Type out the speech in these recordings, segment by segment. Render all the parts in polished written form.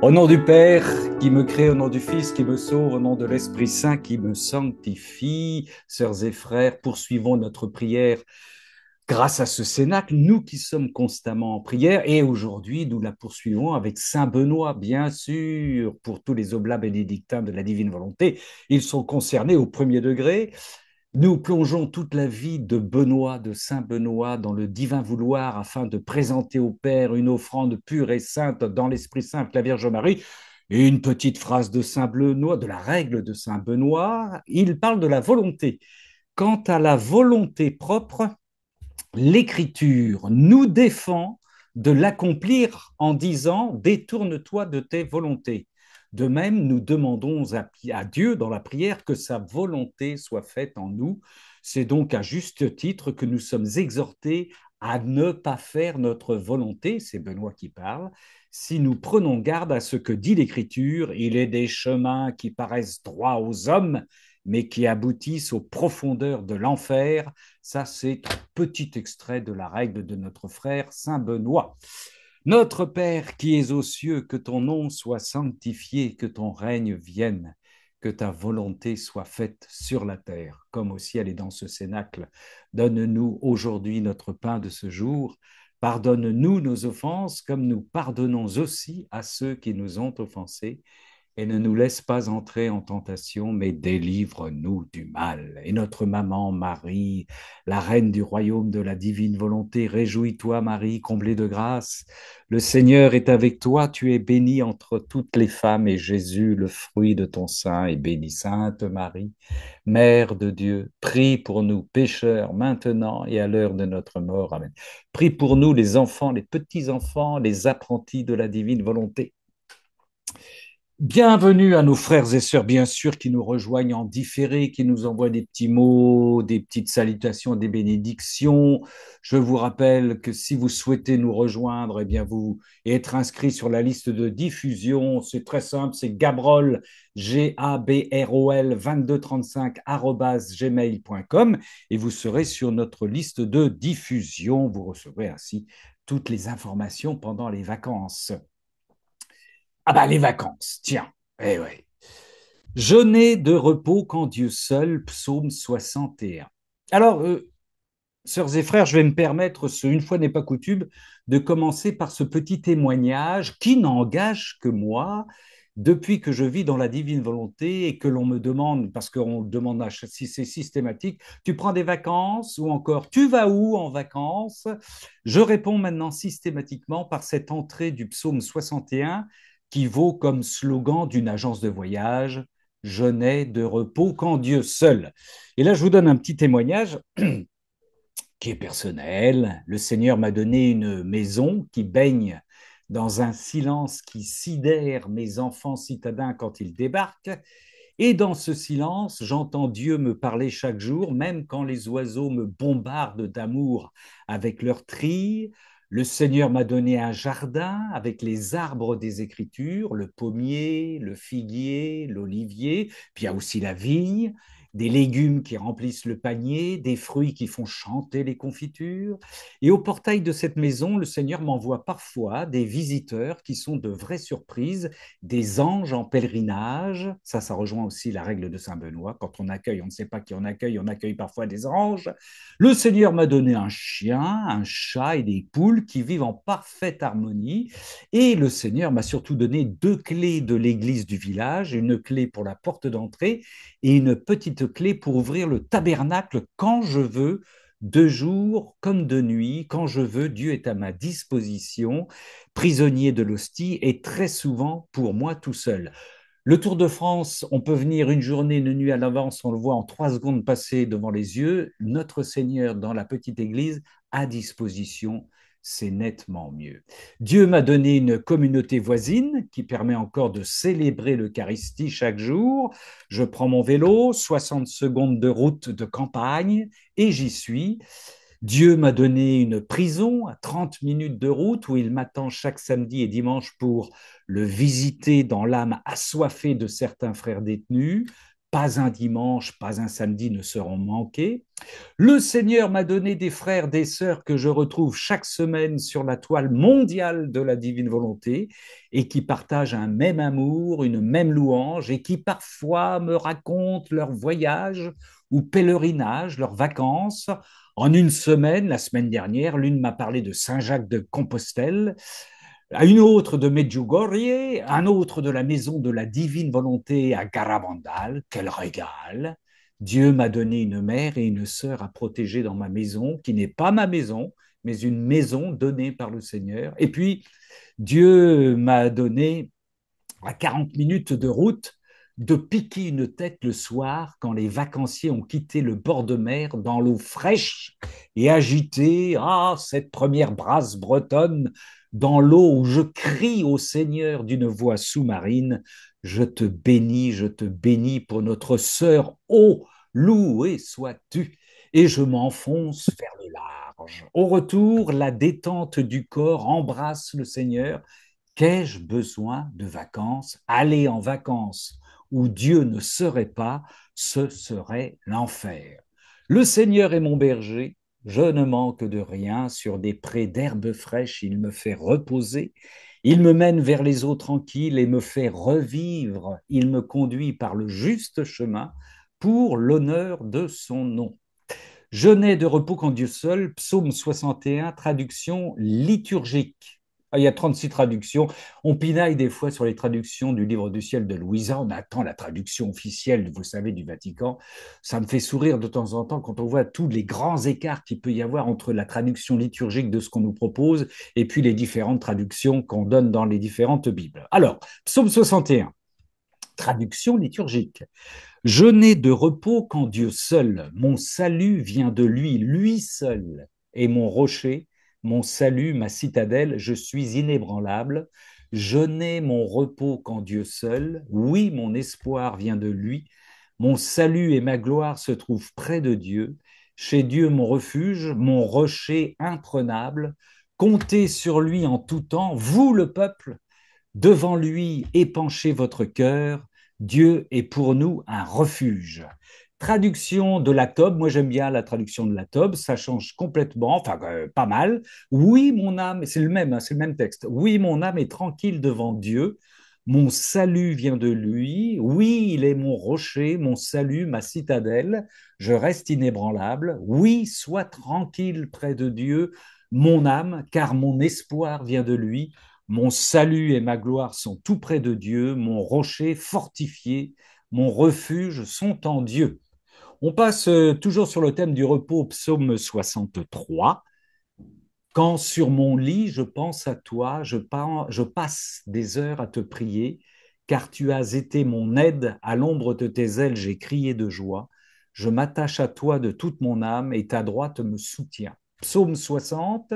Au nom du Père qui me crée, au nom du Fils qui me sauve, au nom de l'Esprit Saint qui me sanctifie, sœurs et frères, poursuivons notre prière grâce à ce cénacle, nous qui sommes constamment en prière, et aujourd'hui nous la poursuivons avec Saint Benoît, bien sûr, pour tous les oblats bénédictins de la divine volonté. Ils sont concernés au premier degré. Nous plongeons toute la vie de Benoît, de Saint Benoît, dans le divin vouloir afin de présenter au Père une offrande pure et sainte dans l'Esprit Saint avec la Vierge Marie. Et une petite phrase de Saint Benoît, de la règle de Saint Benoît, il parle de la volonté. Quant à la volonté propre, l'Écriture nous défend de l'accomplir en disant détourne-toi de tes volontés. De même, nous demandons à Dieu dans la prière que sa volonté soit faite en nous. C'est donc à juste titre que nous sommes exhortés à ne pas faire notre volonté, c'est Benoît qui parle, si nous prenons garde à ce que dit l'Écriture, il est des chemins qui paraissent droits aux hommes, mais qui aboutissent aux profondeurs de l'enfer. Ça, c'est un petit extrait de la règle de notre frère Saint Benoît. Notre Père qui es aux cieux, que ton nom soit sanctifié, que ton règne vienne, que ta volonté soit faite sur la terre, comme au ciel et dans ce cénacle. Donne-nous aujourd'hui notre pain de ce jour. Pardonne-nous nos offenses, comme nous pardonnons aussi à ceux qui nous ont offensés, et ne nous laisse pas entrer en tentation, mais délivre-nous du mal. Et notre maman Marie, la reine du royaume de la divine volonté, réjouis-toi Marie, comblée de grâce. Le Seigneur est avec toi, tu es bénie entre toutes les femmes, et Jésus, le fruit de ton sein, est béni. Sainte Marie, Mère de Dieu, prie pour nous pécheurs, maintenant et à l'heure de notre mort. Amen. Prie pour nous les enfants, les petits-enfants, les apprentis de la divine volonté. Bienvenue à nos frères et sœurs, bien sûr, qui nous rejoignent en différé, qui nous envoient des petits mots, des petites salutations, des bénédictions. Je vous rappelle que si vous souhaitez nous rejoindre, eh bien vous et être inscrit sur la liste de diffusion, c'est très simple, c'est Gabrol, Gabrol 2235 gmail.com et vous serez sur notre liste de diffusion. Vous recevrez ainsi toutes les informations pendant les vacances. Ah bah les vacances, tiens. Eh ouais. Je n'ai de repos qu'en Dieu seul, psaume 61. Alors, sœurs et frères, je vais me permettre, une fois n'est pas coutume, de commencer par ce petit témoignage qui n'engage que moi depuis que je vis dans la divine volonté et que l'on me demande, parce qu'on demande si c'est systématique, tu prends des vacances ou encore tu vas où en vacances? Je réponds maintenant systématiquement par cette entrée du psaume 61 qui vaut comme slogan d'une agence de voyage, je n'ai de repos qu'en Dieu seul. Et là, je vous donne un petit témoignage qui est personnel. Le Seigneur m'a donné une maison qui baigne dans un silence qui sidère mes enfants citadins quand ils débarquent. Et dans ce silence, j'entends Dieu me parler chaque jour, même quand les oiseaux me bombardent d'amour avec leurs trilles. Le Seigneur m'a donné un jardin avec les arbres des Écritures, le pommier, le figuier, l'olivier, puis il y a aussi la vigne, des légumes qui remplissent le panier, des fruits qui font chanter les confitures. Et au portail de cette maison, le Seigneur m'envoie parfois des visiteurs qui sont de vraies surprises, des anges en pèlerinage. Ça rejoint aussi la règle de Saint Benoît. Quand on accueille, on ne sait pas qui on accueille parfois des anges. Le Seigneur m'a donné un chien, un chat et des poules qui vivent en parfaite harmonie. Et le Seigneur m'a surtout donné deux clés de l'église du village, une clé pour la porte d'entrée et une petite clé pour ouvrir le tabernacle quand je veux, de jour comme de nuit, quand je veux, Dieu est à ma disposition, prisonnier de l'hostie, et très souvent pour moi tout seul. Le Tour de France, on peut venir une journée, une nuit à l'avance, on le voit en 3 secondes passer devant les yeux. Notre Seigneur, dans la petite église, à disposition, c'est nettement mieux. Dieu m'a donné une communauté voisine qui permet encore de célébrer l'Eucharistie chaque jour. Je prends mon vélo, 60 secondes de route de campagne, et j'y suis. Dieu m'a donné une prison à 30 minutes de route où il m'attend chaque samedi et dimanche pour le visiter dans l'âme assoiffée de certains frères détenus. pas un dimanche, pas un samedi ne seront manqués. Le Seigneur m'a donné des frères, des sœurs que je retrouve chaque semaine sur la toile mondiale de la divine volonté et qui partagent un même amour, une même louange et qui parfois me racontent leur voyage ou pèlerinage, leurs vacances. En une semaine, la semaine dernière, l'une m'a parlé de Saint-Jacques de Compostelle, une autre de Medjugorje, un autre de la maison de la divine volonté à Garabandal. Quel régal! Dieu m'a donné une mère et une sœur à protéger dans ma maison, qui n'est pas ma maison, mais une maison donnée par le Seigneur. Et puis, Dieu m'a donné à 40 minutes de route de piquer une tête le soir quand les vacanciers ont quitté le bord de mer dans l'eau fraîche et agitée. Ah, cette première brasse bretonne dans l'eau où je crie au Seigneur d'une voix sous-marine, je te bénis pour notre sœur, oh, loué sois-tu. Et je m'enfonce vers le large. Au retour, la détente du corps embrasse le Seigneur. Qu'ai-je besoin de vacances? Aller en vacances où Dieu ne serait pas, ce serait l'enfer. Le Seigneur est mon berger, je ne manque de rien. Sur des prés d'herbes fraîches, il me fait reposer. Il me mène vers les eaux tranquilles et me fait revivre. Il me conduit par le juste chemin pour l'honneur de son nom. Je n'ai de repos qu'en Dieu seul, psaume 61, traduction liturgique. Ah, il y a 36 traductions. On pinaille des fois sur les traductions du livre du ciel de Louisa. On attend la traduction officielle, vous savez, du Vatican. Ça me fait sourire de temps en temps quand on voit tous les grands écarts qu'il peut y avoir entre la traduction liturgique de ce qu'on nous propose et puis les différentes traductions qu'on donne dans les différentes Bibles. Alors, psaume 61, traduction liturgique. Je n'ai de repos qu'en Dieu seul. Mon salut vient de lui, lui seul est mon rocher, mon salut, ma citadelle. Je suis inébranlable. Je n'ai mon repos qu'en Dieu seul. Oui, mon espoir vient de lui. Mon salut et ma gloire se trouvent près de Dieu. Chez Dieu, mon refuge, mon rocher imprenable. Comptez sur lui en tout temps, vous le peuple. Devant lui, épanchez votre cœur. Dieu est pour nous un refuge. Traduction de la Tobe, moi j'aime bien la traduction de la Tobe, ça change complètement, enfin pas mal. Oui, mon âme, c'est le même, hein, c'est le même texte. Oui, mon âme est tranquille devant Dieu. Mon salut vient de lui. Oui, il est mon rocher, mon salut, ma citadelle. Je reste inébranlable. Oui, sois tranquille près de Dieu, mon âme, car mon espoir vient de lui. Mon salut et ma gloire sont tout près de Dieu, mon rocher fortifié, mon refuge sont en Dieu. On passe toujours sur le thème du repos, psaume 63. Quand sur mon lit je pense à toi, je passe des heures à te prier, car tu as été mon aide, à l'ombre de tes ailes j'ai crié de joie. Je m'attache à toi de toute mon âme et ta droite me soutient. Psaume 60.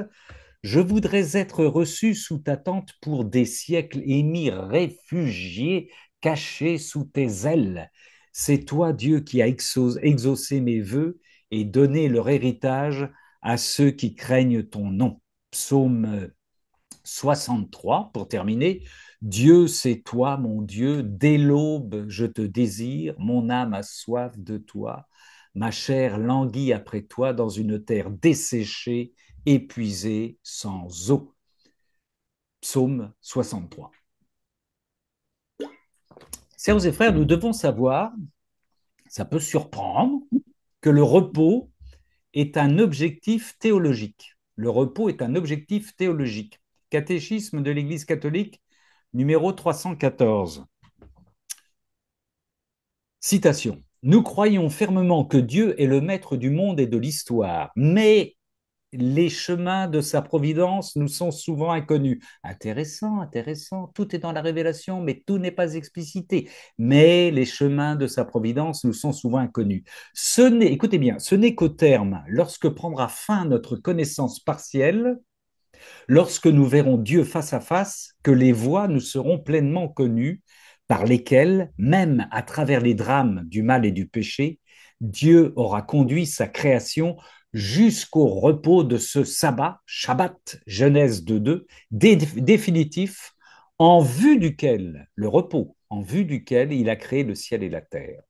Je voudrais être reçu sous ta tente pour des siècles et m'y réfugier, caché sous tes ailes. C'est toi, Dieu, qui as exaucé mes vœux et donné leur héritage à ceux qui craignent ton nom. Psaume 63, pour terminer. Dieu, c'est toi, mon Dieu, dès l'aube, je te désire, mon âme a soif de toi, ma chair languit après toi dans une terre desséchée, épuisée, sans eau. Psaume 63. Sœurs et frères, nous devons savoir, ça peut surprendre, que le repos est un objectif théologique. Le repos est un objectif théologique. Catéchisme de l'Église catholique, numéro 314. Citation. Nous croyons fermement que Dieu est le maître du monde et de l'histoire, mais les chemins de sa providence nous sont souvent inconnus. Intéressant, intéressant. Tout est dans la révélation, mais tout n'est pas explicité. Mais les chemins de sa providence nous sont souvent inconnus. Écoutez bien, ce n'est qu'au terme, lorsque prendra fin notre connaissance partielle, lorsque nous verrons Dieu face à face, que les voies nous seront pleinement connues, par lesquelles, même à travers les drames du mal et du péché, Dieu aura conduit sa création jusqu'au repos de ce sabbat, Shabbat, Genèse 2.2, définitif, en vue duquel, le repos, en vue duquel il a créé le ciel et la terre.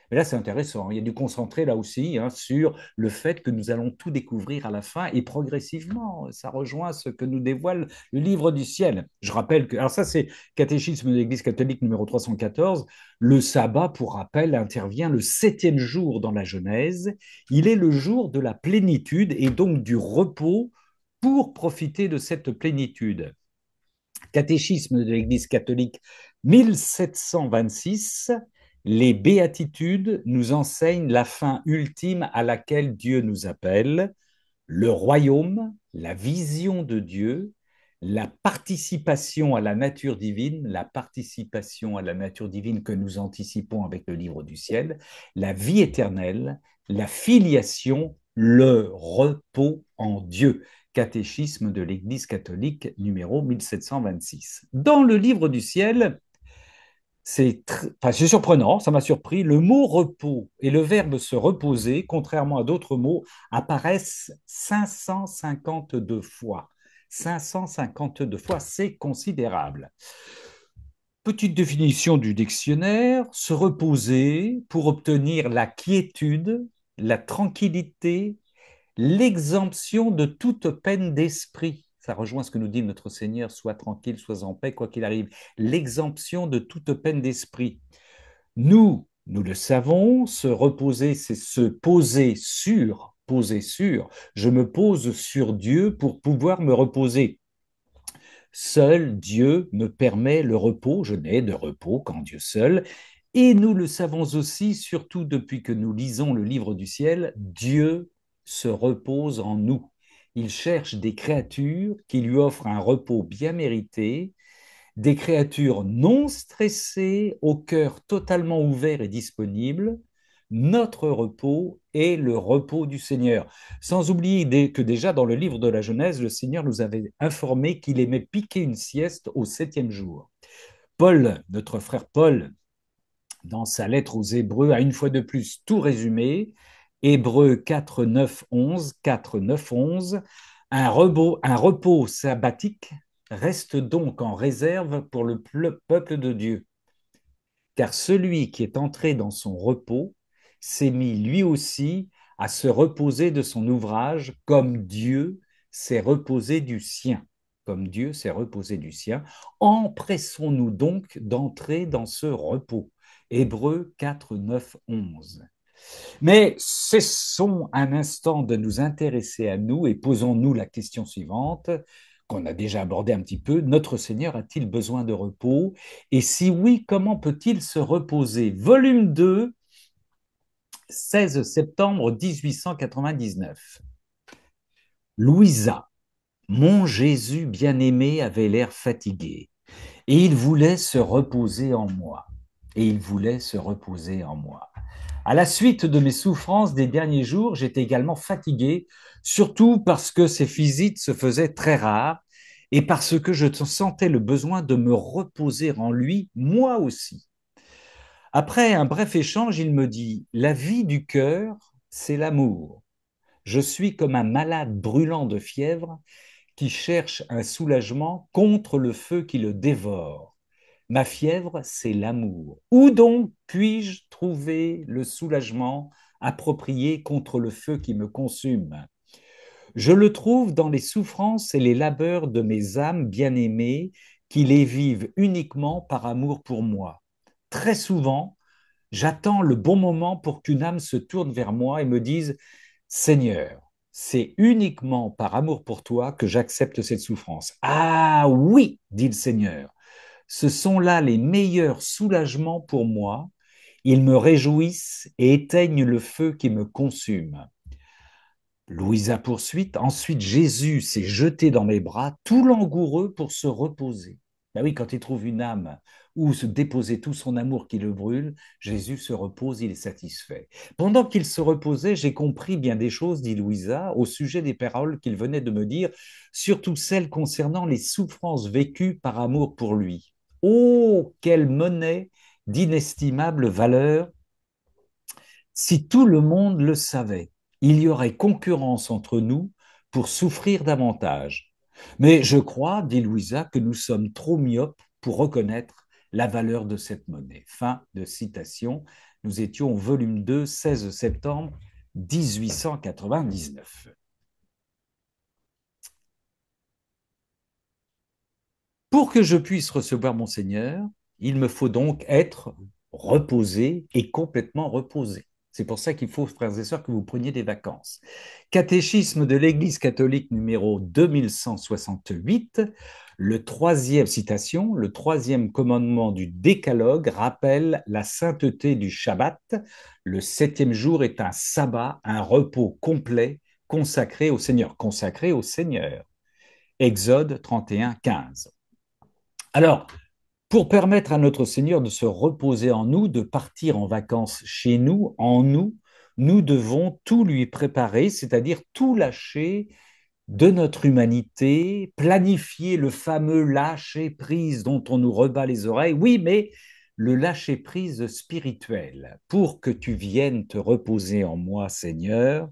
Mais là, c'est intéressant. Il y a du concentré là aussi hein, sur le fait que nous allons tout découvrir à la fin et progressivement. Ça rejoint ce que nous dévoile le livre du ciel. Je rappelle que, alors ça, c'est Catéchisme de l'Église catholique numéro 314. Le sabbat, pour rappel, intervient le septième jour dans la Genèse. Il est le jour de la plénitude et donc du repos pour profiter de cette plénitude. Catéchisme de l'Église catholique 1726, les béatitudes nous enseignent la fin ultime à laquelle Dieu nous appelle, le royaume, la vision de Dieu, la participation à la nature divine, la participation à la nature divine que nous anticipons avec le livre du ciel, la vie éternelle, la filiation, le repos en Dieu. Catéchisme de l'Église catholique numéro 1726. Dans le livre du ciel, c'est surprenant, ça m'a surpris. Le mot repos et le verbe se reposer, contrairement à d'autres mots, apparaissent 552 fois. 552 fois, c'est considérable. Petite définition du dictionnaire, se reposer pour obtenir la quiétude, la tranquillité, l'exemption de toute peine d'esprit. Ça rejoint ce que nous dit notre Seigneur, sois tranquille, sois en paix, quoi qu'il arrive. L'exemption de toute peine d'esprit. Nous le savons, se reposer, c'est se poser sur, poser sur. Je me pose sur Dieu pour pouvoir me reposer. Seul Dieu me permet le repos, je n'ai de repos qu'en Dieu seul. Et nous le savons aussi, surtout depuis que nous lisons le livre du ciel, Dieu se repose en nous. Il cherche des créatures qui lui offrent un repos bien mérité, des créatures non stressées, au cœur totalement ouvert et disponible. Notre repos est le repos du Seigneur. Sans oublier que déjà dans le livre de la Genèse, le Seigneur nous avait informé qu'il aimait piquer une sieste au septième jour. Paul, notre frère Paul, dans sa lettre aux Hébreux, a une fois de plus tout résumé. Hébreux 4, 9, 11, 4, 9, 11. Un repos sabbatique reste donc en réserve pour le peuple de Dieu. Car celui qui est entré dans son repos s'est mis lui aussi à se reposer de son ouvrage comme Dieu s'est reposé du sien. Comme Dieu s'est reposé du sien. Empressons-nous donc d'entrer dans ce repos. Hébreux 4, 9, 11. Mais cessons un instant de nous intéresser à nous et posons-nous la question suivante, qu'on a déjà abordée un petit peu. Notre Seigneur a-t-il besoin de repos? Et si oui, comment peut-il se reposer? Volume 2, 16 septembre 1899. Louisa, mon Jésus bien-aimé, avait l'air fatigué et il voulait se reposer en moi. Et il voulait se reposer en moi. À la suite de mes souffrances des derniers jours, j'étais également fatigué, surtout parce que ces visites se faisaient très rares et parce que je sentais le besoin de me reposer en lui, moi aussi. Après un bref échange, il me dit, la vie du cœur, c'est l'amour. Je suis comme un malade brûlant de fièvre qui cherche un soulagement contre le feu qui le dévore. Ma fièvre, c'est l'amour. Où donc puis-je trouver le soulagement approprié contre le feu qui me consume? Je le trouve dans les souffrances et les labeurs de mes âmes bien-aimées qui les vivent uniquement par amour pour moi. Très souvent, j'attends le bon moment pour qu'une âme se tourne vers moi et me dise, Seigneur, c'est uniquement par amour pour toi que j'accepte cette souffrance. Ah oui, dit le Seigneur, ce sont là les meilleurs soulagements pour moi. Ils me réjouissent et éteignent le feu qui me consume. Louisa poursuit. Ensuite, Jésus s'est jeté dans mes bras, tout langoureux pour se reposer. Ben oui, quand il trouve une âme où se déposer tout son amour qui le brûle, Jésus se repose, il est satisfait. Pendant qu'il se reposait, j'ai compris bien des choses, dit Louisa, au sujet des paroles qu'il venait de me dire, surtout celles concernant les souffrances vécues par amour pour lui. Oh, quelle monnaie d'inestimable valeur! Si tout le monde le savait, il y aurait concurrence entre nous pour souffrir davantage. Mais je crois, dit Louisa, que nous sommes trop myopes pour reconnaître la valeur de cette monnaie. Fin de citation Nous étions au volume 2, 16 septembre 1899. Pour que je puisse recevoir mon Seigneur, il me faut donc être reposé et complètement reposé. C'est pour ça qu'il faut, frères et sœurs, que vous preniez des vacances. Catéchisme de l'Église catholique numéro 2168, le troisième citation, le troisième commandement du décalogue rappelle la sainteté du Shabbat. Le septième jour est un sabbat, un repos complet consacré au Seigneur. Consacré au Seigneur. Exode 31, 15. Alors, pour permettre à notre Seigneur de se reposer en nous, de partir en vacances chez nous, en nous, nous devons tout lui préparer, c'est-à-dire tout lâcher de notre humanité, planifier le fameux lâcher-prise dont on nous rebat les oreilles. Oui, mais le lâcher-prise spirituel, pour que tu viennes te reposer en moi, Seigneur,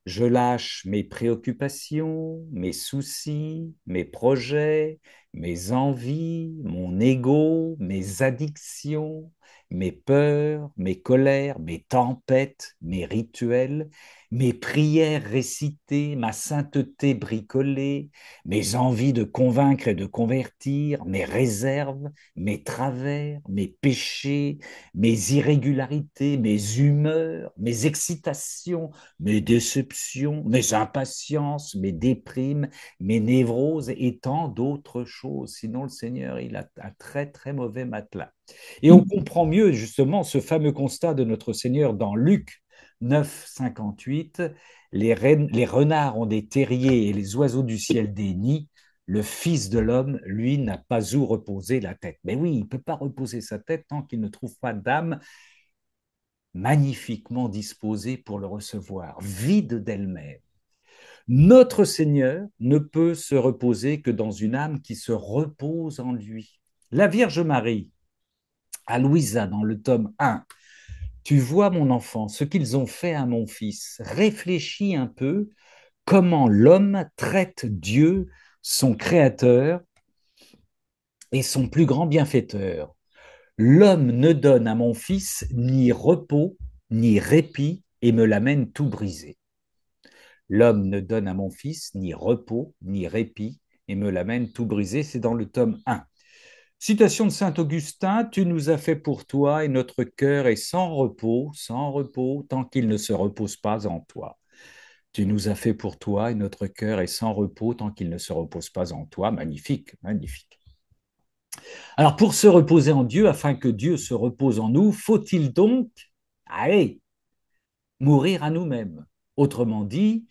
je lâche mes préoccupations, mes soucis, mes projets, mes envies, mon ego, mes addictions, mes peurs, mes colères, mes tempêtes, mes rituels, mes prières récitées, ma sainteté bricolée, mes envies de convaincre et de convertir, mes réserves, mes travers, mes péchés, mes irrégularités, mes humeurs, mes excitations, mes déceptions, mes impatiences, mes déprimes, mes névroses et tant d'autres choses. Sinon, le Seigneur, il a un très, très mauvais matelas. Et on comprend mieux justement ce fameux constat de notre Seigneur dans Luc 9, 58. Les renards ont des terriers et les oiseaux du ciel des nids. Le Fils de l'homme, lui, n'a pas où reposer la tête. Mais oui, il ne peut pas reposer sa tête tant qu'il ne trouve pas d'âme magnifiquement disposée pour le recevoir, vide d'elle-même. Notre Seigneur ne peut se reposer que dans une âme qui se repose en lui. La Vierge Marie, à Louisa, dans le tome 1, tu vois mon enfant, ce qu'ils ont fait à mon fils. Réfléchis un peu comment l'homme traite Dieu, son créateur et son plus grand bienfaiteur. L'homme ne donne à mon fils ni repos, ni répit, et me l'amène tout brisé. L'homme ne donne à mon fils ni repos, ni répit, et me l'amène tout brisé. C'est dans le tome 1. Citation de saint Augustin, tu nous as fait pour toi et notre cœur est sans repos, tant qu'il ne se repose pas en toi. Tu nous as fait pour toi et notre cœur est sans repos tant qu'il ne se repose pas en toi. Magnifique, magnifique. Alors, pour se reposer en Dieu, afin que Dieu se repose en nous, faut-il donc, allez, mourir à nous-mêmes? Autrement dit,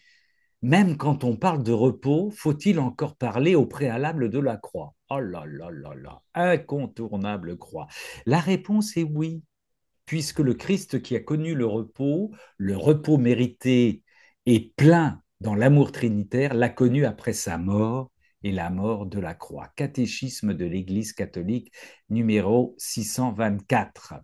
même quand on parle de repos, faut-il encore parler au préalable de la croix? Oh là là là là, incontournable croix. La réponse est oui, puisque le Christ qui a connu le repos mérité et plein dans l'amour trinitaire, l'a connu après sa mort et la mort de la croix. Catéchisme de l'Église catholique numéro 624.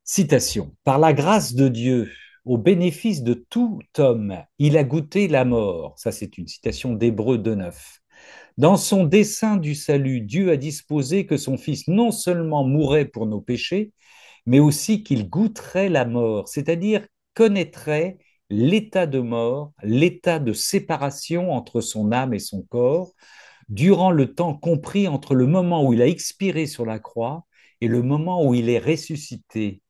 Citation. Par la grâce de Dieu, au bénéfice de tout homme, il a goûté la mort. Ça, c'est une citation d'Hébreux 2.9. Dans son dessein du salut, Dieu a disposé que son Fils non seulement mourrait pour nos péchés, mais aussi qu'il goûterait la mort, c'est-à-dire connaîtrait l'état de mort, l'état de séparation entre son âme et son corps, durant le temps compris entre le moment où il a expiré sur la croix et le moment où il est ressuscité.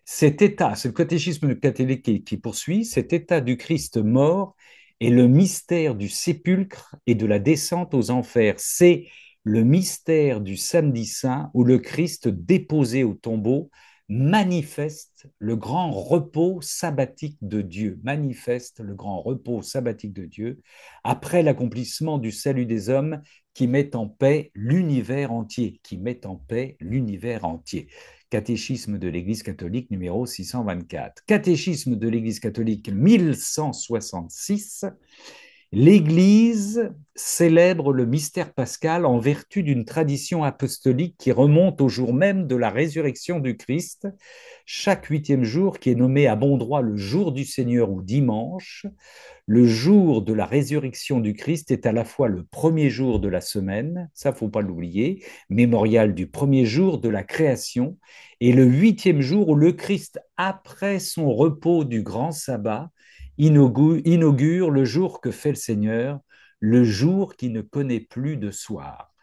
Cet état, c'est le catéchisme catholique qui poursuit, cet état du Christ mort est le mystère du sépulcre et de la descente aux enfers. C'est le mystère du samedi saint où le Christ déposé au tombeau manifeste le grand repos sabbatique de Dieu, manifeste le grand repos sabbatique de Dieu après l'accomplissement du salut des hommes qui met en paix l'univers entier, qui met en paix l'univers entier. Catéchisme de l'Église catholique numéro 624. Catéchisme de l'Église catholique 1166. L'Église célèbre le mystère pascal en vertu d'une tradition apostolique qui remonte au jour même de la résurrection du Christ, chaque huitième jour qui est nommé à bon droit le jour du Seigneur ou dimanche. Le jour de la résurrection du Christ est à la fois le premier jour de la semaine, ça faut pas l'oublier, mémorial du premier jour de la création, et le huitième jour où le Christ, après son repos du grand sabbat, inaugure le jour que fait le Seigneur, le jour qui ne connaît plus de soir.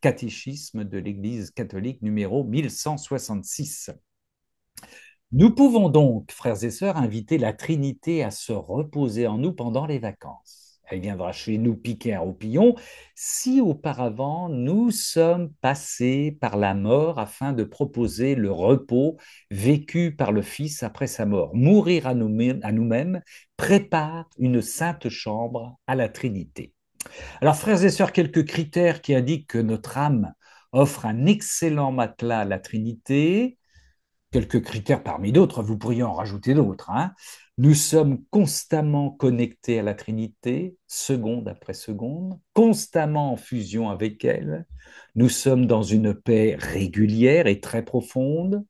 Catéchisme de l'Église catholique numéro 1166. Nous pouvons donc, frères et sœurs, inviter la Trinité à se reposer en nous pendant les vacances. Elle viendra chez nous piquer un roupillon si auparavant nous sommes passés par la mort afin de proposer le repos vécu par le Fils après sa mort. Mourir à nous-mêmes prépare une sainte chambre à la Trinité. Alors, frères et sœurs, quelques critères qui indiquent que notre âme offre un excellent matelas à la Trinité. Quelques critères parmi d'autres, vous pourriez en rajouter d'autres. Hein. Nous sommes constamment connectés à la Trinité, seconde après seconde, constamment en fusion avec elle. Nous sommes dans une paix régulière et très profonde.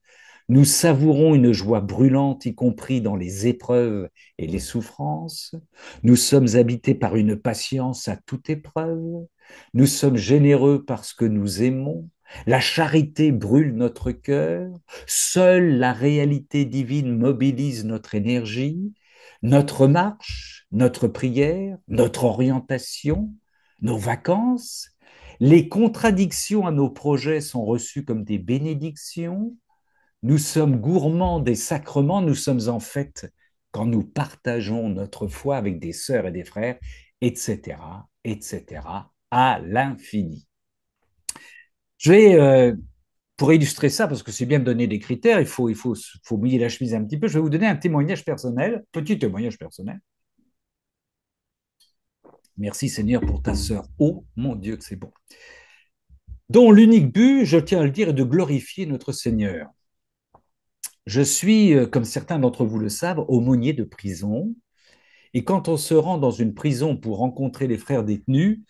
Nous savourons une joie brûlante, y compris dans les épreuves et les souffrances. Nous sommes habités par une patience à toute épreuve. Nous sommes généreux parce que nous aimons. La charité brûle notre cœur. Seule la réalité divine mobilise notre énergie, notre marche, notre prière, notre orientation, nos vacances. Les contradictions à nos projets sont reçues comme des bénédictions. Nous sommes gourmands des sacrements, nous sommes en fait, quand nous partageons notre foi avec des sœurs et des frères, etc., etc., à l'infini. Je vais, pour illustrer ça, parce que c'est bien de donner des critères, il faut mouiller la chemise un petit peu, je vais vous donner un témoignage personnel, petit témoignage personnel. Merci Seigneur pour ta sœur. Oh mon Dieu que c'est bon. Dont l'unique but, je tiens à le dire, est de glorifier notre Seigneur. Je suis, comme certains d'entre vous le savent, aumônier de prison. Et quand on se rend dans une prison pour rencontrer les frères détenus,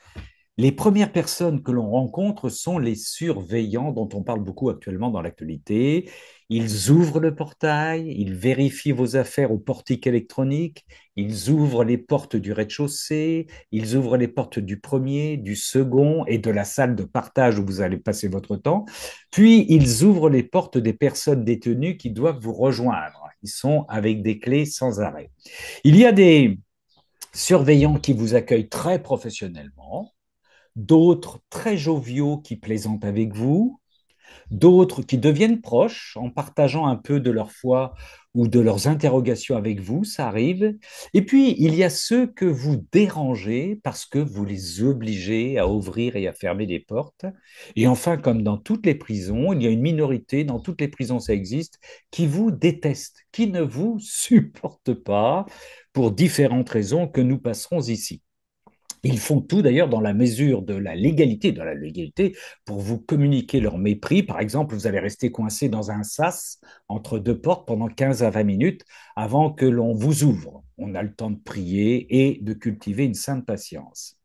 les premières personnes que l'on rencontre sont les surveillants dont on parle beaucoup actuellement dans l'actualité. Ils ouvrent le portail, ils vérifient vos affaires au portique électronique, ils ouvrent les portes du rez-de-chaussée, ils ouvrent les portes du premier, du second et de la salle de partage où vous allez passer votre temps. Puis ils ouvrent les portes des personnes détenues qui doivent vous rejoindre. Ils sont avec des clés sans arrêt. Il y a des surveillants qui vous accueillent très professionnellement, d'autres très joviaux qui plaisantent avec vous, d'autres qui deviennent proches en partageant un peu de leur foi ou de leurs interrogations avec vous, ça arrive. Et puis, il y a ceux que vous dérangez parce que vous les obligez à ouvrir et à fermer les portes. Et enfin, comme dans toutes les prisons, il y a une minorité, dans toutes les prisons ça existe, qui vous déteste, qui ne vous supporte pas pour différentes raisons que nous passerons ici. Ils font tout d'ailleurs dans la mesure de la légalité pour vous communiquer leur mépris. Par exemple, vous allez rester coincé dans un sas entre deux portes pendant 15 à 20 minutes avant que l'on vous ouvre. On a le temps de prier et de cultiver une sainte patience.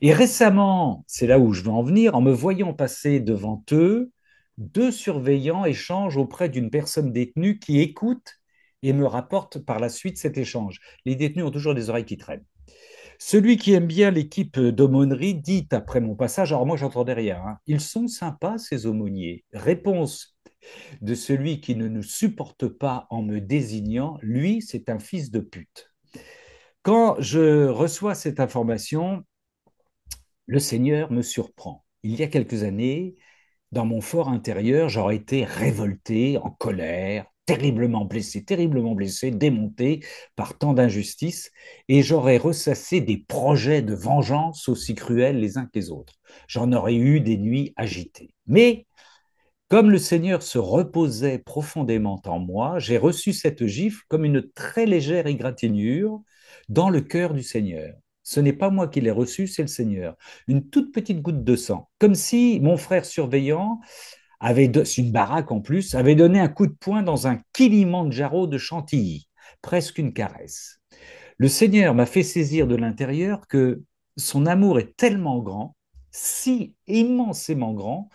Et récemment, c'est là où je veux en venir, en me voyant passer devant eux, deux surveillants échangent auprès d'une personne détenue qui écoute et me rapporte par la suite cet échange. Les détenus ont toujours des oreilles qui traînent. Celui qui aime bien l'équipe d'aumônerie dit après mon passage, alors moi j'entendais rien, hein, ils sont sympas ces aumôniers. Réponse de celui qui ne nous supporte pas en me désignant, lui c'est un fils de pute. Quand je reçois cette information, le Seigneur me surprend. Il y a quelques années, dans mon fort intérieur, j'aurais été révolté, en colère, terriblement blessé, démonté par tant d'injustices, et j'aurais ressassé des projets de vengeance aussi cruels les uns que les autres. J'en aurais eu des nuits agitées. Mais comme le Seigneur se reposait profondément en moi, j'ai reçu cette gifle comme une très légère égratignure dans le cœur du Seigneur. Ce n'est pas moi qui l'ai reçu, c'est le Seigneur. Une toute petite goutte de sang, comme si mon frère surveillant c'est une baraque en plus, avait donné un coup de poing dans un Kilimanjaro de Chantilly, presque une caresse. Le Seigneur m'a fait saisir de l'intérieur que son amour est tellement grand, si immensément grand,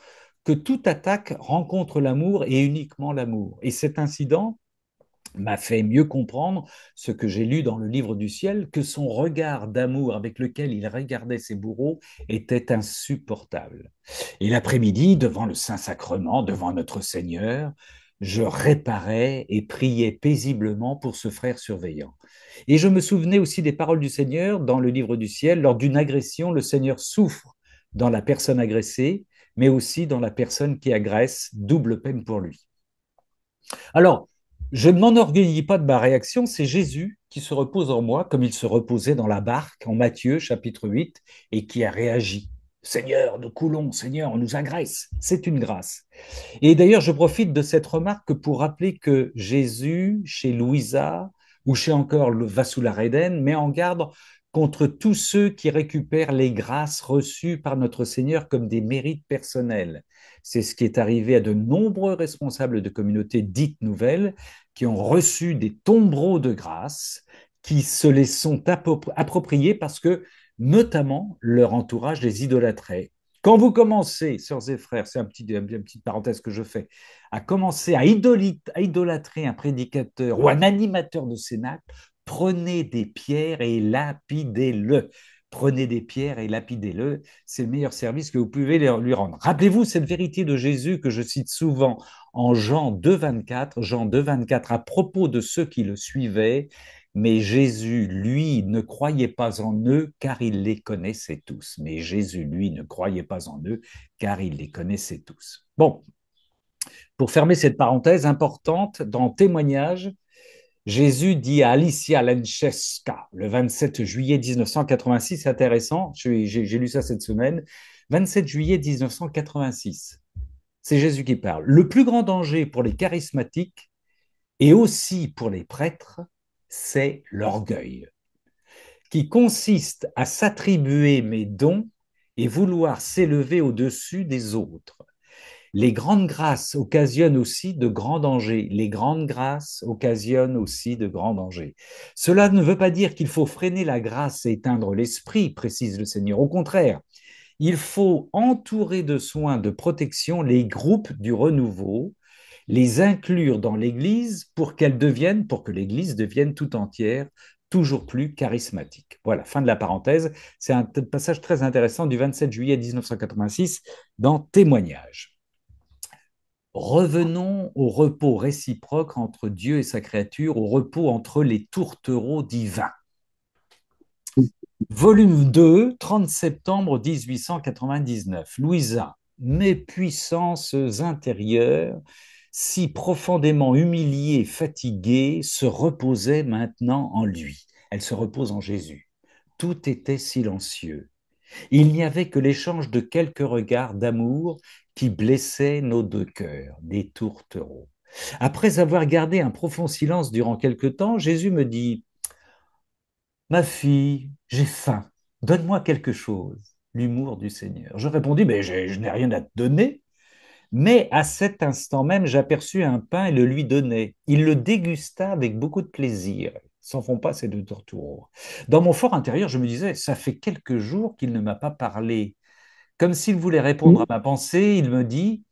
que toute attaque rencontre l'amour et uniquement l'amour. Et cet incident m'a fait mieux comprendre ce que j'ai lu dans le livre du ciel, que son regard d'amour avec lequel il regardait ses bourreaux était insupportable. Et l'après-midi, devant le Saint-Sacrement, devant notre Seigneur, je réparais et priais paisiblement pour ce frère surveillant. Et je me souvenais aussi des paroles du Seigneur dans le livre du ciel. Lors d'une agression, le Seigneur souffre dans la personne agressée, mais aussi dans la personne qui agresse, double peine pour lui. Alors, je ne m'enorgueillis pas de ma réaction, c'est Jésus qui se repose en moi comme il se reposait dans la barque en Matthieu chapitre 8 et qui a réagi. Seigneur, nous coulons, Seigneur, on nous agresse. C'est une grâce. Et d'ailleurs, je profite de cette remarque pour rappeler que Jésus, chez Louisa ou chez encore le Vasoulareden, met en garde contre tous ceux qui récupèrent les grâces reçues par notre Seigneur comme des mérites personnels. C'est ce qui est arrivé à de nombreux responsables de communautés dites nouvelles qui ont reçu des tombereaux de grâce, qui se les sont appropriés parce que, notamment, leur entourage les idolâtrait. Quand vous commencez, sœurs et frères, c'est une petite parenthèse que je fais, à commencer à idolâtrer un prédicateur ou un animateur de cénacle, prenez des pierres et lapidez-le. Prenez des pierres et lapidez-le. C'est le meilleur service que vous pouvez lui rendre. Rappelez-vous cette vérité de Jésus que je cite souvent en Jean 2,24, Jean 2,24, à propos de ceux qui le suivaient. Mais Jésus, lui, ne croyait pas en eux car il les connaissait tous. Mais Jésus, lui, ne croyait pas en eux car il les connaissait tous. Bon, pour fermer cette parenthèse importante, dans Témoignage, Jésus dit à Alicia Lencheska, le 27 juillet 1986, c'est intéressant, j'ai lu ça cette semaine, 27 juillet 1986, c'est Jésus qui parle. Le plus grand danger pour les charismatiques et aussi pour les prêtres, c'est l'orgueil, qui consiste à s'attribuer mes dons et vouloir s'élever au-dessus des autres. Les grandes grâces occasionnent aussi de grands dangers. Les grandes grâces occasionnent aussi de grands dangers. Cela ne veut pas dire qu'il faut freiner la grâce et éteindre l'esprit, précise le Seigneur. Au contraire, il faut entourer de soins de protection les groupes du renouveau, les inclure dans l'Église pour pour que l'Église devienne tout entière toujours plus charismatique. Voilà, fin de la parenthèse. C'est un passage très intéressant du 27 juillet 1986 dans Témoignage. Revenons au repos réciproque entre Dieu et sa créature, au repos entre les tourtereaux divins. Volume 2, 30 septembre 1899. Louisa, mes puissances intérieures, si profondément humiliées et fatiguées, se reposaient maintenant en lui. Elle se repose en Jésus. Tout était silencieux. Il n'y avait que l'échange de quelques regards d'amour qui blessaient nos deux cœurs, des tourtereaux. Après avoir gardé un profond silence durant quelque temps, Jésus me dit, ma fille, j'ai faim, donne-moi quelque chose. L'humour du Seigneur. Je répondis, mais je n'ai rien à te donner. Mais à cet instant même, j'aperçus un pain et le lui donnai. Il le dégusta avec beaucoup de plaisir. S'en font pas ces deux tourtereaux. Dans mon fort intérieur, je me disais, ça fait quelques jours qu'il ne m'a pas parlé. Comme s'il voulait répondre à ma pensée, il me dit,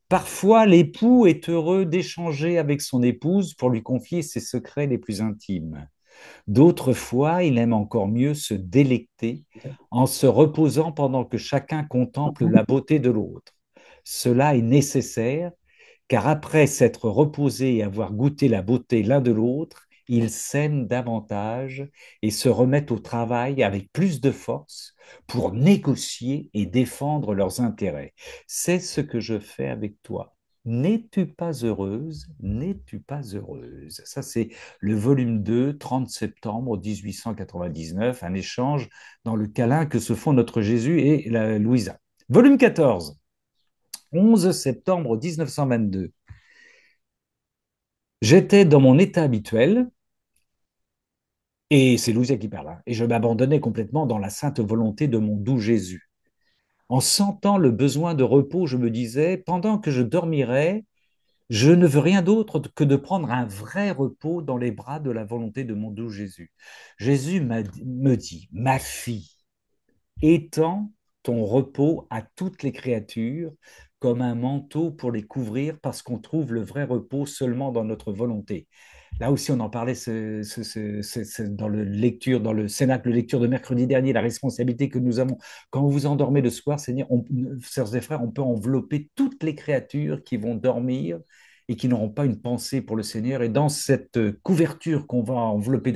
parfois l'époux est heureux d'échanger avec son épouse pour lui confier ses secrets les plus intimes. D'autres fois, il aime encore mieux se délecter en se reposant pendant que chacun contemple la beauté de l'autre. Cela est nécessaire, car après s'être reposé et avoir goûté la beauté l'un de l'autre, ils s'aiment davantage et se remettent au travail avec plus de force pour négocier et défendre leurs intérêts. C'est ce que je fais avec toi. N'es-tu pas heureuse? N'es-tu pas heureuse? Ça, c'est le volume 2, 30 septembre 1899, un échange dans le câlin que se font notre Jésus et la Louisa. Volume 14, 11 septembre 1922. J'étais dans mon état habituel, et c'est Louisa qui parle, hein, et je m'abandonnais complètement dans la sainte volonté de mon doux Jésus. En sentant le besoin de repos, je me disais, pendant que je dormirais, Je ne veux rien d'autre que de prendre un vrai repos dans les bras de la volonté de mon doux Jésus. Jésus me dit, ma fille, étends ton repos à toutes les créatures comme un manteau pour les couvrir parce qu'on trouve le vrai repos seulement dans notre volonté. Là aussi, on en parlait dans dans le cénacle de lecture de mercredi dernier, la responsabilité que nous avons. Quand vous vous endormez le soir, Seigneur, sœurs et frères, on peut envelopper toutes les créatures qui vont dormir et qui n'auront pas une pensée pour le Seigneur. Et dans cette couverture on va envelopper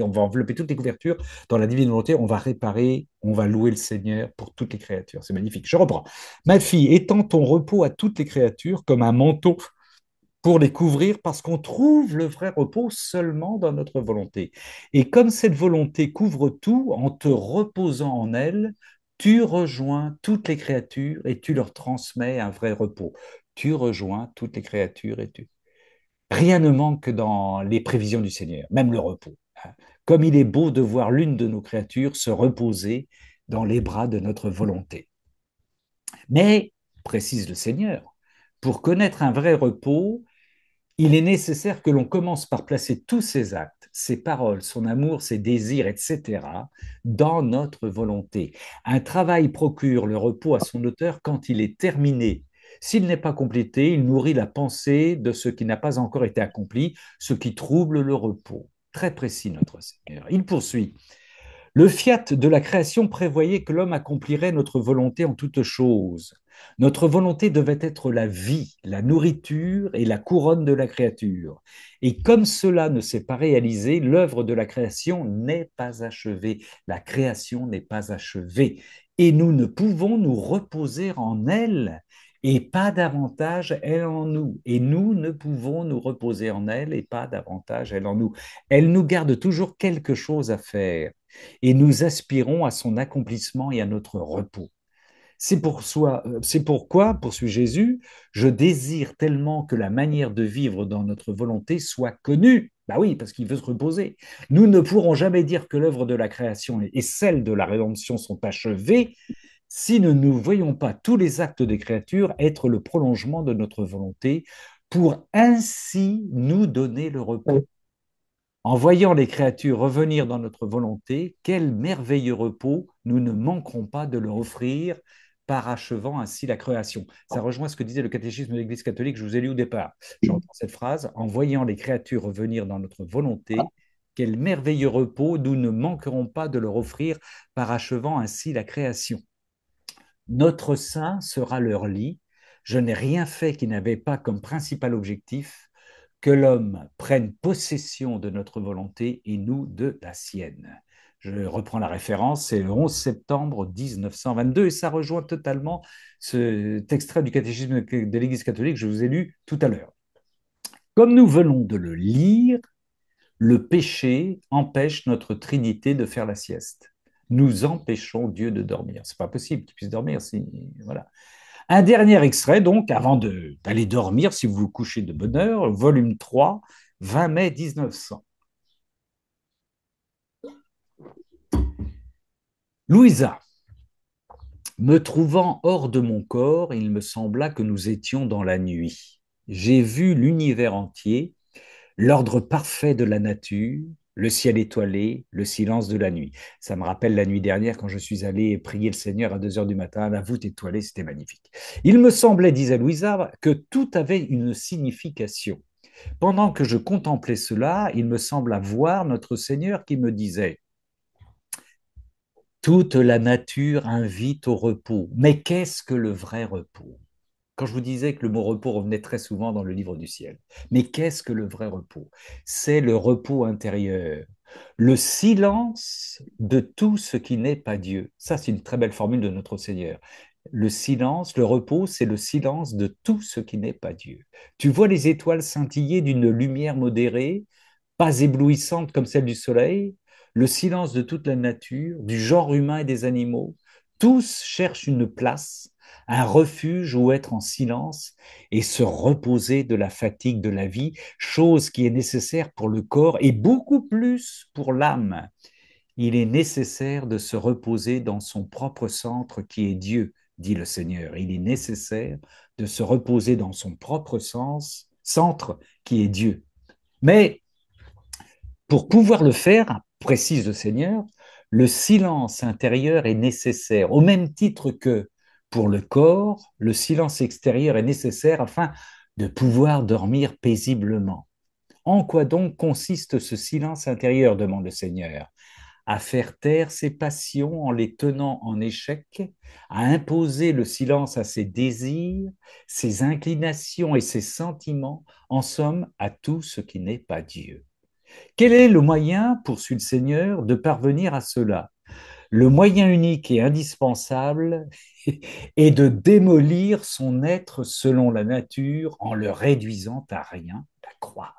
toutes les couvertures dans la divine volonté, on va réparer, on va louer le Seigneur pour toutes les créatures. C'est magnifique. Je reprends. Ma fille, étends ton repos à toutes les créatures comme un manteau pour les couvrir parce qu'on trouve le vrai repos seulement dans notre volonté. Et comme cette volonté couvre tout, en te reposant en elle, tu rejoins toutes les créatures et tu leur transmets un vrai repos. Tu rejoins toutes les créatures et tu. Rien ne manque dans les prévisions du Seigneur, même le repos. Comme il est beau de voir l'une de nos créatures se reposer dans les bras de notre volonté. Mais, précise le Seigneur, pour connaître un vrai repos, il est nécessaire que l'on commence par placer tous ses actes, ses paroles, son amour, ses désirs, etc., dans notre volonté. Un travail procure le repos à son auteur quand il est terminé. S'il n'est pas complété, il nourrit la pensée de ce qui n'a pas encore été accompli, ce qui trouble le repos. Très précis, notre Seigneur. Il poursuit. Le fiat de la création prévoyait que l'homme accomplirait notre volonté en toutes choses. Notre volonté devait être la vie, la nourriture et la couronne de la créature. Et comme cela ne s'est pas réalisé, l'œuvre de la création n'est pas achevée. La création n'est pas achevée. Et nous ne pouvons nous reposer en elle et pas davantage elle en nous. Et nous ne pouvons nous reposer en elle et pas davantage elle en nous. Elle nous garde toujours quelque chose à faire et nous aspirons à son accomplissement et à notre repos. C'est pourquoi, poursuit Jésus, je désire tellement que la manière de vivre dans notre volonté soit connue. Bah oui, parce qu'il veut se reposer. Nous ne pourrons jamais dire que l'œuvre de la création et celle de la rédemption sont achevées si nous ne voyons pas tous les actes des créatures être le prolongement de notre volonté pour ainsi nous donner le repos. En voyant les créatures revenir dans notre volonté, quel merveilleux repos nous ne manquerons pas de leur offrir, parachevant ainsi la création. Ça rejoint ce que disait le catéchisme de l'Église catholique, je vous ai lu au départ. Je reprends cette phrase. En voyant les créatures revenir dans notre volonté, quel merveilleux repos nous ne manquerons pas de leur offrir, parachevant ainsi la création. Notre sein sera leur lit. Je n'ai rien fait qui n'avait pas comme principal objectif que l'homme prenne possession de notre volonté et nous de la sienne. Je reprends la référence, c'est le 11 septembre 1922 et ça rejoint totalement cet extrait du catéchisme de l'Église catholique que je vous ai lu tout à l'heure. Comme nous venons de le lire, le péché empêche notre Trinité de faire la sieste. Nous empêchons Dieu de dormir. C'est pas possible qu'il puisse dormir si voilà. Un dernier extrait, donc, avant d'aller dormir, si vous vous couchez de bonne heure, volume 3, 20 mai 1900. Louisa, me trouvant hors de mon corps, il me sembla que nous étions dans la nuit. J'ai vu l'univers entier, l'ordre parfait de la nature, le ciel étoilé, le silence de la nuit. Ça me rappelle la nuit dernière quand je suis allé prier le Seigneur à 2 heures du matin, la voûte étoilée, c'était magnifique. Il me semblait, disait Louisa, que tout avait une signification. Pendant que je contemplais cela, il me sembla voir notre Seigneur qui me disait, toute la nature invite au repos. Mais qu'est-ce que le vrai repos? Quand je vous disais que le mot repos revenait très souvent dans le livre du ciel. Mais qu'est-ce que le vrai repos? C'est le repos intérieur, le silence de tout ce qui n'est pas Dieu. Ça, c'est une très belle formule de notre Seigneur. Le silence, le repos, c'est le silence de tout ce qui n'est pas Dieu. Tu vois les étoiles scintiller d'une lumière modérée, pas éblouissante comme celle du soleil, le silence de toute la nature, du genre humain et des animaux. Tous cherchent une place, un refuge où être en silence et se reposer de la fatigue de la vie, chose qui est nécessaire pour le corps et beaucoup plus pour l'âme. Il est nécessaire de se reposer dans son propre centre qui est Dieu, dit le Seigneur. Il est nécessaire de se reposer dans son propre centre qui est Dieu. Mais pour pouvoir le faire, précise le Seigneur, le silence intérieur est nécessaire, au même titre que pour le corps, le silence extérieur est nécessaire afin de pouvoir dormir paisiblement. En quoi donc consiste ce silence intérieur, demande le Seigneur? À faire taire ses passions en les tenant en échec, à imposer le silence à ses désirs, ses inclinations et ses sentiments, en somme à tout ce qui n'est pas Dieu. Quel est le moyen, poursuit le Seigneur, de parvenir à cela? Le moyen unique et indispensable est de démolir son être selon la nature en le réduisant à rien, la croix,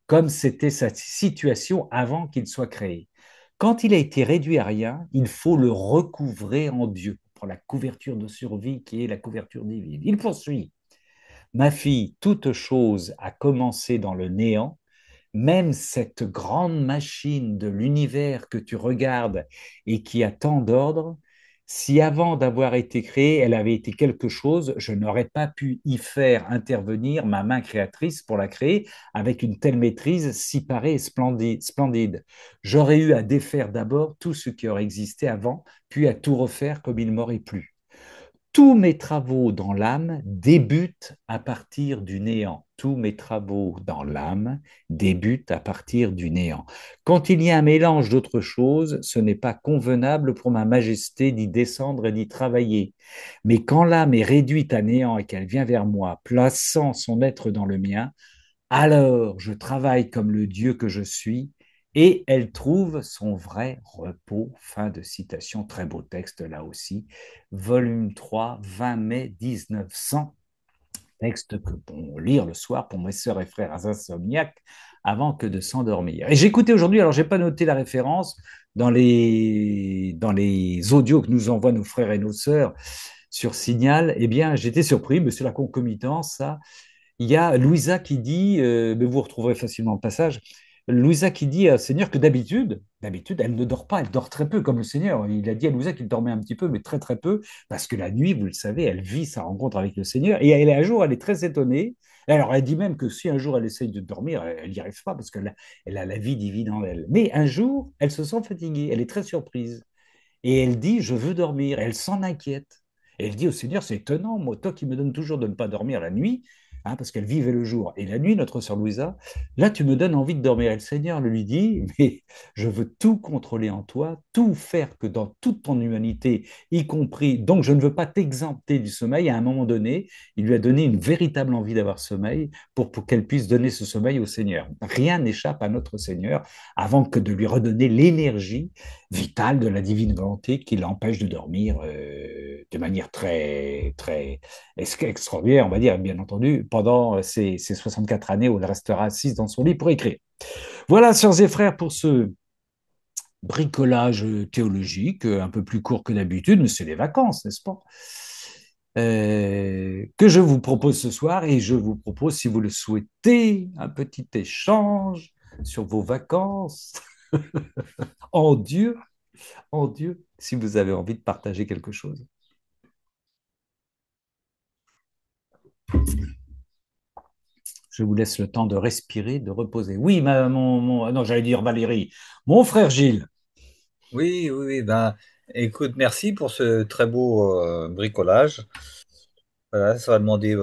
comme c'était sa situation avant qu'il soit créé. Quand il a été réduit à rien, il faut le recouvrer en Dieu, pour la couverture de survie qui est la couverture divine. Il poursuit. Ma fille, toute chose a commencé dans le néant, même cette grande machine de l'univers que tu regardes et qui a tant d'ordre, si avant d'avoir été créée, elle avait été quelque chose, je n'aurais pas pu y faire intervenir ma main créatrice pour la créer avec une telle maîtrise si parée et splendide. J'aurais eu à défaire d'abord tout ce qui aurait existé avant, puis à tout refaire comme il m'aurait plu. Tous mes travaux dans l'âme débutent à partir du néant. Tous mes travaux dans l'âme débutent à partir du néant. Quand il y a un mélange d'autres choses, ce n'est pas convenable pour ma majesté d'y descendre et d'y travailler. Mais quand l'âme est réduite à néant et qu'elle vient vers moi, plaçant son être dans le mien, alors je travaille comme le Dieu que je suis et elle trouve son vrai repos. Fin de citation, très beau texte là aussi. Volume 3, 20 mai 1900, texte que bon lire le soir pour mes sœurs et frères insomniaques avant que de s'endormir. Et j'écoutais aujourd'hui, alors j'ai pas noté la référence, dans les audios que nous envoient nos frères et nos sœurs sur Signal, eh bien j'étais surpris, mais c'est la concomitance, ça, il y a Louisa qui dit, mais vous retrouverez facilement le passage, Louisa qui dit au Seigneur que d'habitude, elle ne dort pas, elle dort très peu, comme le Seigneur. Il a dit à Louisa qu'il dormait un petit peu, mais très très peu, parce que la nuit, vous le savez, elle vit sa rencontre avec le Seigneur. Et elle, un jour, elle est très étonnée. Alors, elle dit même que si un jour elle essaye de dormir, elle n'y arrive pas, parce elle a la vie divine en elle. Mais un jour, elle se sent fatiguée, elle est très surprise. Et elle dit, je veux dormir. Et elle s'en inquiète. Et elle dit au Seigneur, c'est étonnant, moi, toi qui me donnes toujours de ne pas dormir la nuit, hein, parce qu'elle vivait le jour et la nuit, notre sœur Louisa, là, tu me donnes envie de dormir. Et le Seigneur lui dit, mais je veux tout contrôler en toi, tout faire que dans toute ton humanité, y compris, donc je ne veux pas t'exempter du sommeil. À un moment donné, il lui a donné une véritable envie d'avoir sommeil pour qu'elle puisse donner ce sommeil au Seigneur. Rien n'échappe à notre Seigneur avant que de lui redonner l'énergie vitale de la divine volonté qui l'empêche de dormir de manière très, très extraordinaire, on va dire, bien entendu, pendant ces 64 années où elle restera assise dans son lit pour écrire. Voilà, sœurs et frères, pour ce bricolage théologique, un peu plus court que d'habitude, mais c'est les vacances, n'est-ce pas? Que je vous propose ce soir et je vous propose, si vous le souhaitez, un petit échange sur vos vacances en Dieu en Dieu si vous avez envie de partager quelque chose. Je vous laisse le temps de respirer, de reposer. Oui, non, j'allais dire Valérie, mon frère Gilles. Oui, oui, oui, ben, écoute, merci pour ce très beau bricolage. Voilà, ça va demander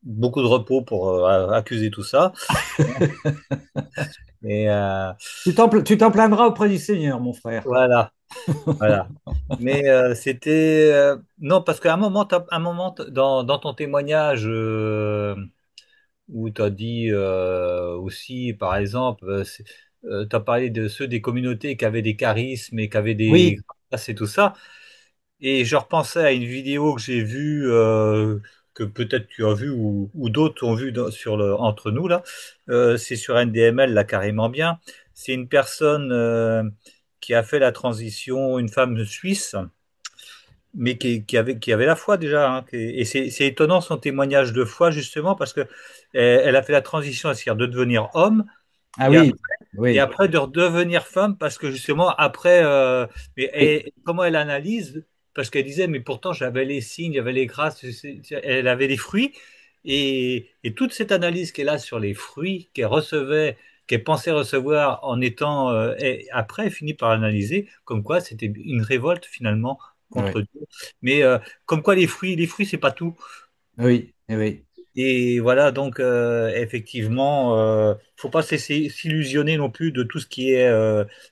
beaucoup de repos pour accuser tout ça. Et Tu t'en plaindras auprès du Seigneur, mon frère. voilà, voilà. Mais c'était non, parce qu'à un moment dans ton témoignage où tu as dit aussi, par exemple, tu as parlé de ceux des communautés qui avaient des charismes et qui avaient des Oui, grâces et tout ça. Et je repensais à une vidéo que j'ai vue, que peut-être tu as vue ou d'autres ont vue entre nous là. C'est sur NDML là carrément bien. C'est une personne qui a fait la transition, une femme suisse, mais qui avait la foi déjà, hein. Et c'est étonnant son témoignage de foi justement parce que elle a fait la transition, c'est-à-dire de devenir homme ah et oui, et oui, après de redevenir femme, parce que justement, après, oui, et comment elle analyse, parce qu'elle disait, mais pourtant j'avais les signes, j'avais les grâces, elle avait les fruits, Et toute cette analyse qu'elle a sur les fruits qu'elle recevait, qu'elle pensait recevoir en étant, et après, elle finit par analyser comme quoi c'était une révolte finalement Ouais. contre Dieu. Mais comme quoi les fruits, c'est pas tout. Oui, oui, Et voilà, donc effectivement, faut pas s'illusionner non plus de tout ce qui est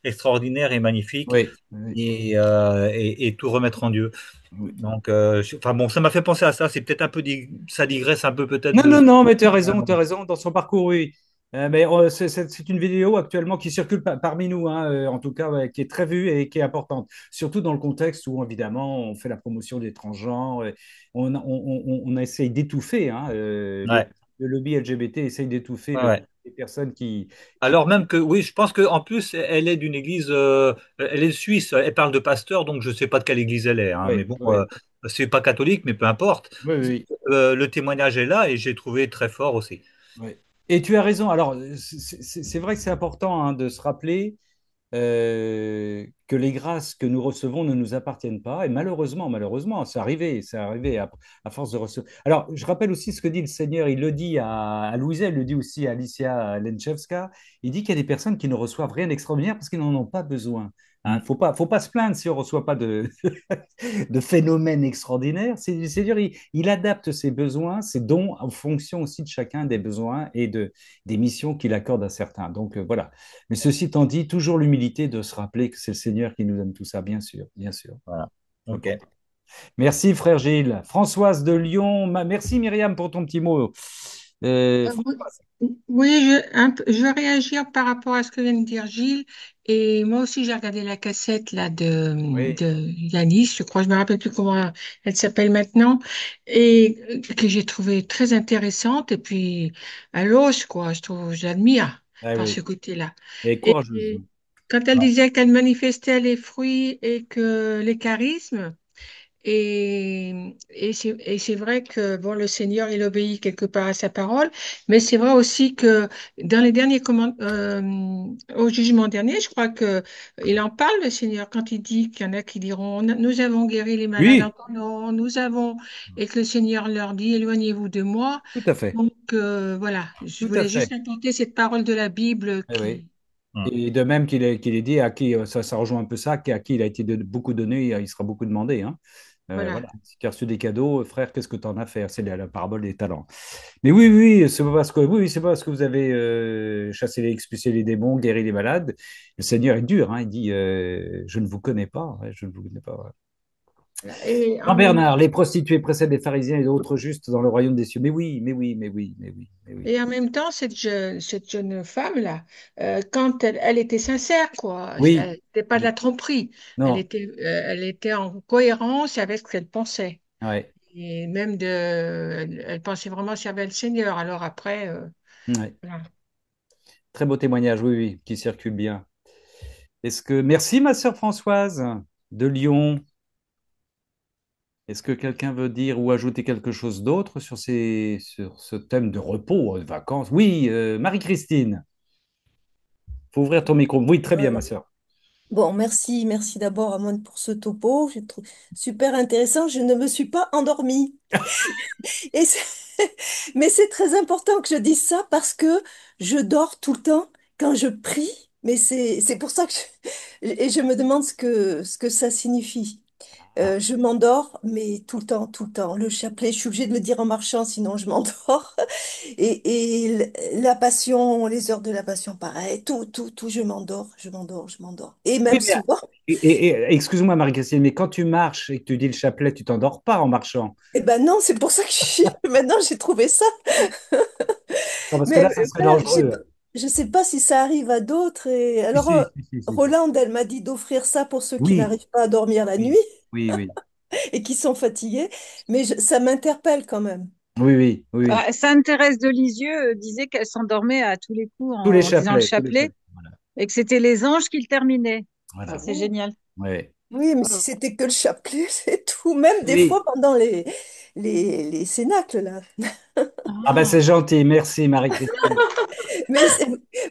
extraordinaire et magnifique oui, oui, et tout remettre en Dieu. oui. Donc, enfin bon, ça m'a fait penser à ça. C'est peut-être un peu, ça digresse un peu peut-être Non, de. non, non, mais tu as raison, dans son parcours, oui. Mais c'est une vidéo actuellement qui circule parmi nous, hein, en tout cas, ouais, qui est très vue et qui est importante. Surtout dans le contexte où, évidemment, on fait la promotion des transgenres, et on essaye d'étouffer, hein, Ouais, le lobby LGBT essaye d'étouffer ouais, ouais. les personnes qui... Alors même que, oui, je pense qu'en plus, elle est d'une église, elle est suisse. Elle parle de pasteur, donc je sais pas de quelle église elle est, hein, mais Oui, bon, oui, c'est pas catholique, mais peu importe. oui, oui. Le témoignage est là et j'ai trouvé très fort aussi. Oui. Et tu as raison. Alors, c'est vrai que c'est important, hein, de se rappeler que les grâces que nous recevons ne nous appartiennent pas. Et malheureusement, c'est arrivé à force de recevoir. Alors, je rappelle aussi ce que dit le Seigneur. Il le dit à Louisa, il le dit aussi à Alicia Lenchevska. Il dit qu'il y a des personnes qui ne reçoivent rien d'extraordinaire parce qu'ils n'en ont pas besoin. Hein, Mm. faut pas se plaindre si on ne reçoit pas de phénomènes extraordinaires. C'est-à-dire, il adapte ses besoins, ses dons en fonction aussi de chacun des besoins et des missions qu'il accorde à certains. Donc, voilà. Mais ceci étant dit, toujours l'humilité de se rappeler que c'est le Seigneur qui nous donne tout ça, bien sûr, bien sûr. Voilà. Ok. Important. Merci, frère Gilles. Françoise de Lyon, merci Myriam pour ton petit mot. Oui, Françoise, oui, je veux réagir par rapport à ce que vient de dire Gilles. Et moi aussi, j'ai regardé la cassette là oui, de Yanis, je crois, je me rappelle plus comment elle s'appelle maintenant, et que j'ai trouvé très intéressante. Et puis, à l'os, quoi, je trouve, j'admire ah, par oui. ce côté-là. Et Et courageuse. quand elle Ouais. disait qu'elle manifestait les fruits et que les charismes, et c'est vrai que bon, le Seigneur, il obéit quelque part à sa parole, mais c'est vrai aussi que dans les derniers au jugement dernier, je crois que il en parle, le Seigneur, quand il dit qu'il y en a qui diront, nous avons guéri les malades en Oui, ton nom, nous avons, et que le Seigneur leur dit, éloignez-vous de moi. tout à fait, Donc voilà, je tout à voulais juste fait. apporter cette parole de la Bible Eh oui. qui, Mm. Et de même qu'il est dit à qui, ça rejoint un peu ça, à qui il a été beaucoup donné, il sera beaucoup demandé. Hein. voilà. Voilà. Si tu as reçu des cadeaux, frère, qu'est-ce que tu en as fait? C'est la parabole des talents. Mais oui, oui, c'est pas parce que, oui, c'est pas parce que vous avez chassé, expulsé les démons, guéri les malades. Le Seigneur est dur, hein, il dit, je ne vous connais pas, ouais, je ne vous connais pas. Ouais. Et Jean en même Bernard, les prostituées précèdent les pharisiens et d'autres justes dans le royaume des cieux. Mais oui, mais oui, mais oui, mais oui, mais oui. Et en même temps, cette jeune femme-là, quand elle était sincère, quoi, Oui, elle n'était pas de la tromperie, non, elle était en cohérence avec ce qu'elle pensait. ouais, Et même elle pensait vraiment servir le Seigneur. Alors après, ouais. voilà. Très beau témoignage, oui, oui, qui circule bien. Merci, ma sœur Françoise de Lyon. Est-ce que quelqu'un veut dire ou ajouter quelque chose d'autre sur ce thème de repos, de vacances? Oui, Marie-Christine, faut ouvrir ton micro. Oui, très bien, Euh, ma sœur. bon, merci d'abord Amon pour ce topo. J'ai trouvé super intéressant. Je ne me suis pas endormie. Et c'est- Mais c'est très important que je dise ça parce que je dors tout le temps quand je prie. Mais c'est pour ça que et je me demande ce que ça signifie. Ah, Je m'endors, mais tout le temps, tout le temps. Le chapelet, je suis obligée de le dire en marchant, sinon je m'endors. La passion, les heures de la passion, pareil. Tout, je m'endors. Et oui, même mais souvent, excuse-moi, Marie-Christine, mais quand tu marches et que tu dis le chapelet, tu t'endors pas en marchant. eh ben non, c'est pour ça que maintenant j'ai trouvé ça. Non, parce que Mais là, ça serait voilà, dangereux. je sais pas si ça arrive à d'autres. Et Si, alors, si, si, si, si, si. Rolande, elle m'a dit d'offrir ça pour ceux qui Oui, n'arrivent pas à dormir la nuit oui, oui, oui, et qui sont fatigués. Mais ça m'interpelle quand même. oui, oui, oui, oui. Sainte-Thérèse de Lisieux disait qu'elle s'endormait à tous les coups Tous les en disant le chapelets, tous les chapelet chapelets. Voilà, et que c'était les anges qui le terminaient. voilà. C'est génial. Ouais. Oui, mais si c'était que le chapelet, c'est tout. Même des Oui. fois pendant les cénacles, là. Ah ben Ah. c'est gentil, merci Marie-Christine. Mais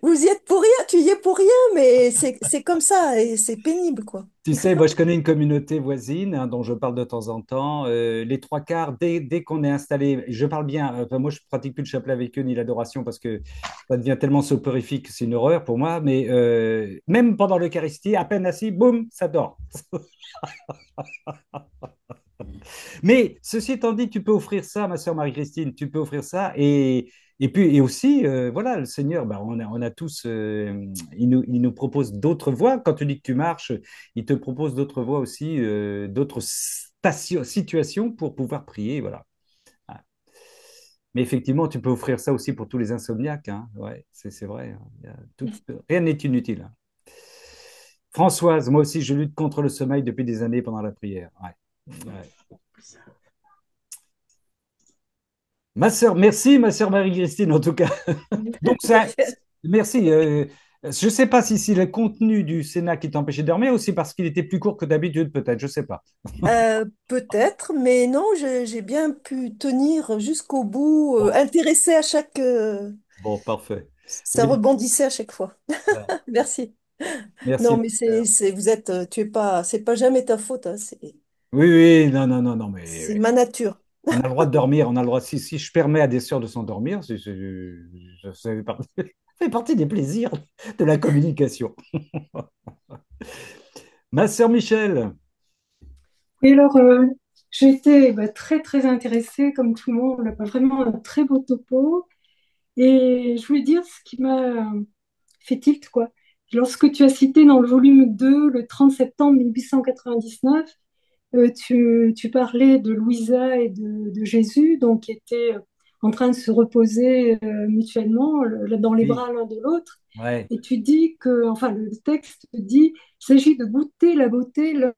vous y êtes pour rien, tu y es pour rien, mais c'est comme ça et c'est pénible, quoi. Tu sais, moi, je connais une communauté voisine hein, dont je parle de temps en temps. Les trois quarts, dès qu'on est installé, je parle bien. Enfin, moi, je pratique plus le chapelet avec eux ni l'adoration parce que ça devient tellement soporifique, c'est une horreur pour moi. Mais même pendant l'Eucharistie, à peine assis, boum, ça dort. Mais ceci étant dit, tu peux offrir ça, ma sœur Marie-Christine, tu peux offrir ça. Et puis, et aussi, voilà, le Seigneur, ben, on a tous, il nous propose d'autres voies. Quand tu dis que tu marches, il te propose d'autres voies aussi, d'autres situations pour pouvoir prier. Voilà. Ah. Mais effectivement, tu peux offrir ça aussi pour tous les insomniaques. Hein. Ouais, c'est vrai. Hein. Rien n'est inutile. Hein. Françoise, moi aussi, je lutte contre le sommeil depuis des années pendant la prière. Ouais. Ouais. Ma sœur, merci, ma sœur Marie-Christine, en tout cas. Donc, ça, merci. Je ne sais pas si c'est le contenu du Sénat qui t'empêchait de dormir ou si parce qu'il était plus court que d'habitude, peut-être, je ne sais pas. Peut-être, mais non, j'ai bien pu tenir jusqu'au bout, Bon, intéressé à chaque... bon, parfait. ça Oui, rebondissait à chaque fois. ouais. Merci. Merci, Non, ma mais sœur. vous êtes, tu es pas, c'est pas jamais ta faute, hein, Oui, oui, non, non, non, non, mais c'est ma nature. on a le droit de dormir, on a le droit. Si je permets à des sœurs de s'endormir, ça fait partie, ça fait partie des plaisirs de la communication. Ma sœur Michel, Et alors, j'ai été très, très intéressée, comme tout le monde, vraiment un très beau topo. Et je voulais dire ce qui m'a fait tilt, quoi. Lorsque tu as cité dans le volume 2, le 30 septembre 1899, tu parlais de Louisa et de Jésus, donc qui étaient en train de se reposer mutuellement dans les oui, bras l'un de l'autre. ouais. Et tu dis que, enfin, le texte dit, il s'agit de goûter la beauté l'un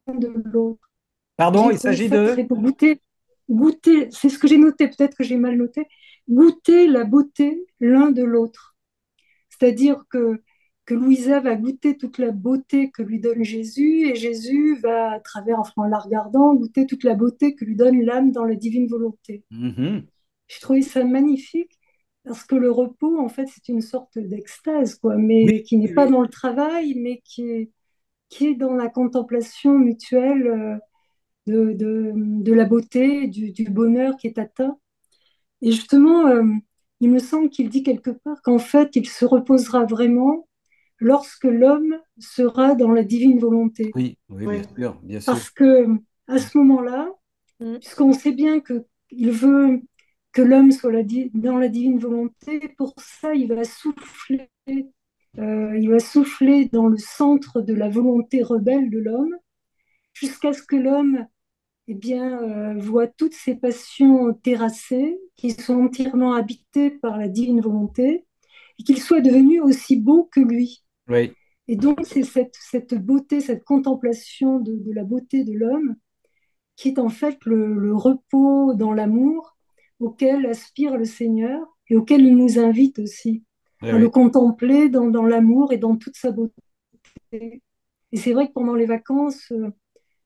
de l'autre. Pardon, J'ai il trouvé s'agit ça de... très beau. Goûter, c'est ce que j'ai noté, peut-être que j'ai mal noté. Goûter la beauté l'un de l'autre. C'est-à-dire que Louisa va goûter toute la beauté que lui donne Jésus, et Jésus va, à travers, enfin, en la regardant, goûter toute la beauté que lui donne l'âme dans la divine volonté. Mhm. J'ai trouvé ça magnifique, parce que le repos, en fait, c'est une sorte d'extase, quoi, mais Oui, qui n'est oui, pas oui. dans le travail, mais qui est dans la contemplation mutuelle de la beauté, du bonheur qui est atteint. Et justement, il me semble qu'il dit quelque part qu'en fait, il se reposera vraiment lorsque l'homme sera dans la divine volonté. Oui, oui, bien Ouais. sûr, bien sûr. Parce que à ce moment-là, Mm. puisqu'on sait bien que il veut que l'homme soit dans la divine volonté, pour ça, il va souffler dans le centre de la volonté rebelle de l'homme, jusqu'à ce que l'homme voit toutes ses passions terrassées, qui sont entièrement habitées par la divine volonté, et qu'il soit devenu aussi beau que lui. Oui, Et donc, c'est cette beauté, cette contemplation de la beauté de l'homme qui est en fait le repos dans l'amour auquel aspire le Seigneur et auquel il nous invite aussi oui, à le oui. contempler dans l'amour et dans toute sa beauté. Et c'est vrai que pendant les vacances,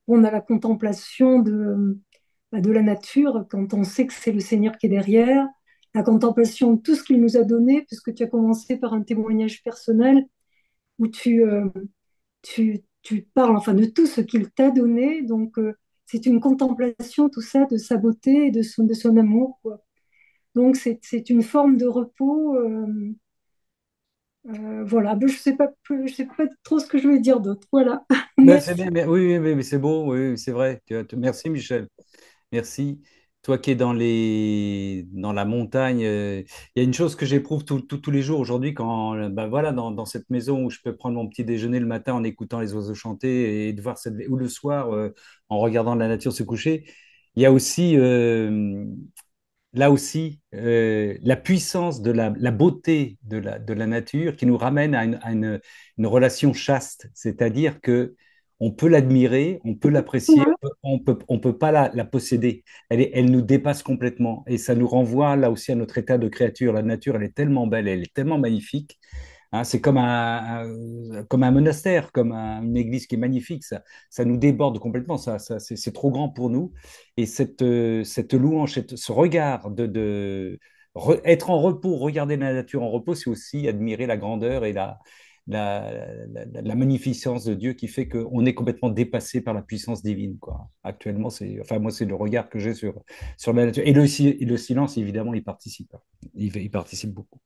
on a la contemplation de la nature, quand on sait que c'est le Seigneur qui est derrière, la contemplation de tout ce qu'il nous a donné, puisque tu as commencé par un témoignage personnel où tu parles enfin de tout ce qu'il t'a donné. Donc, c'est une contemplation, tout ça, de sa beauté et de son amour, quoi. Donc, c'est une forme de repos. Voilà, ben, je sais pas trop ce que je vais dire d'autre. Voilà, Ben, c'est bien, merci. oui, oui, oui, mais c'est beau, oui, oui, c'est vrai. Merci, Michel. Merci. Toi qui es dans la montagne, il y a une chose que j'éprouve tous les jours aujourd'hui quand, ben voilà, dans cette maison où je peux prendre mon petit déjeuner le matin en écoutant les oiseaux chanter et de voir ou le soir en regardant la nature se coucher. Il y a aussi, là aussi, la puissance de la beauté de la nature qui nous ramène à une relation chaste, c'est-à-dire que on peut l'admirer, on peut l'apprécier, Ouais. on peut pas la posséder. Elle nous dépasse complètement et ça nous renvoie là aussi à notre état de créature. La nature, elle est tellement belle, elle est tellement magnifique. Hein, c'est comme un monastère, une église qui est magnifique. Ça nous déborde complètement. C'est trop grand pour nous. Et cette louange, ce regard Être en repos, regarder la nature en repos, c'est aussi admirer la grandeur et la magnificence de Dieu qui fait qu'on est complètement dépassé par la puissance divine, quoi. Actuellement, enfin, moi, c'est le regard que j'ai sur la nature. Et le silence, évidemment, il participe, hein. Il participe beaucoup.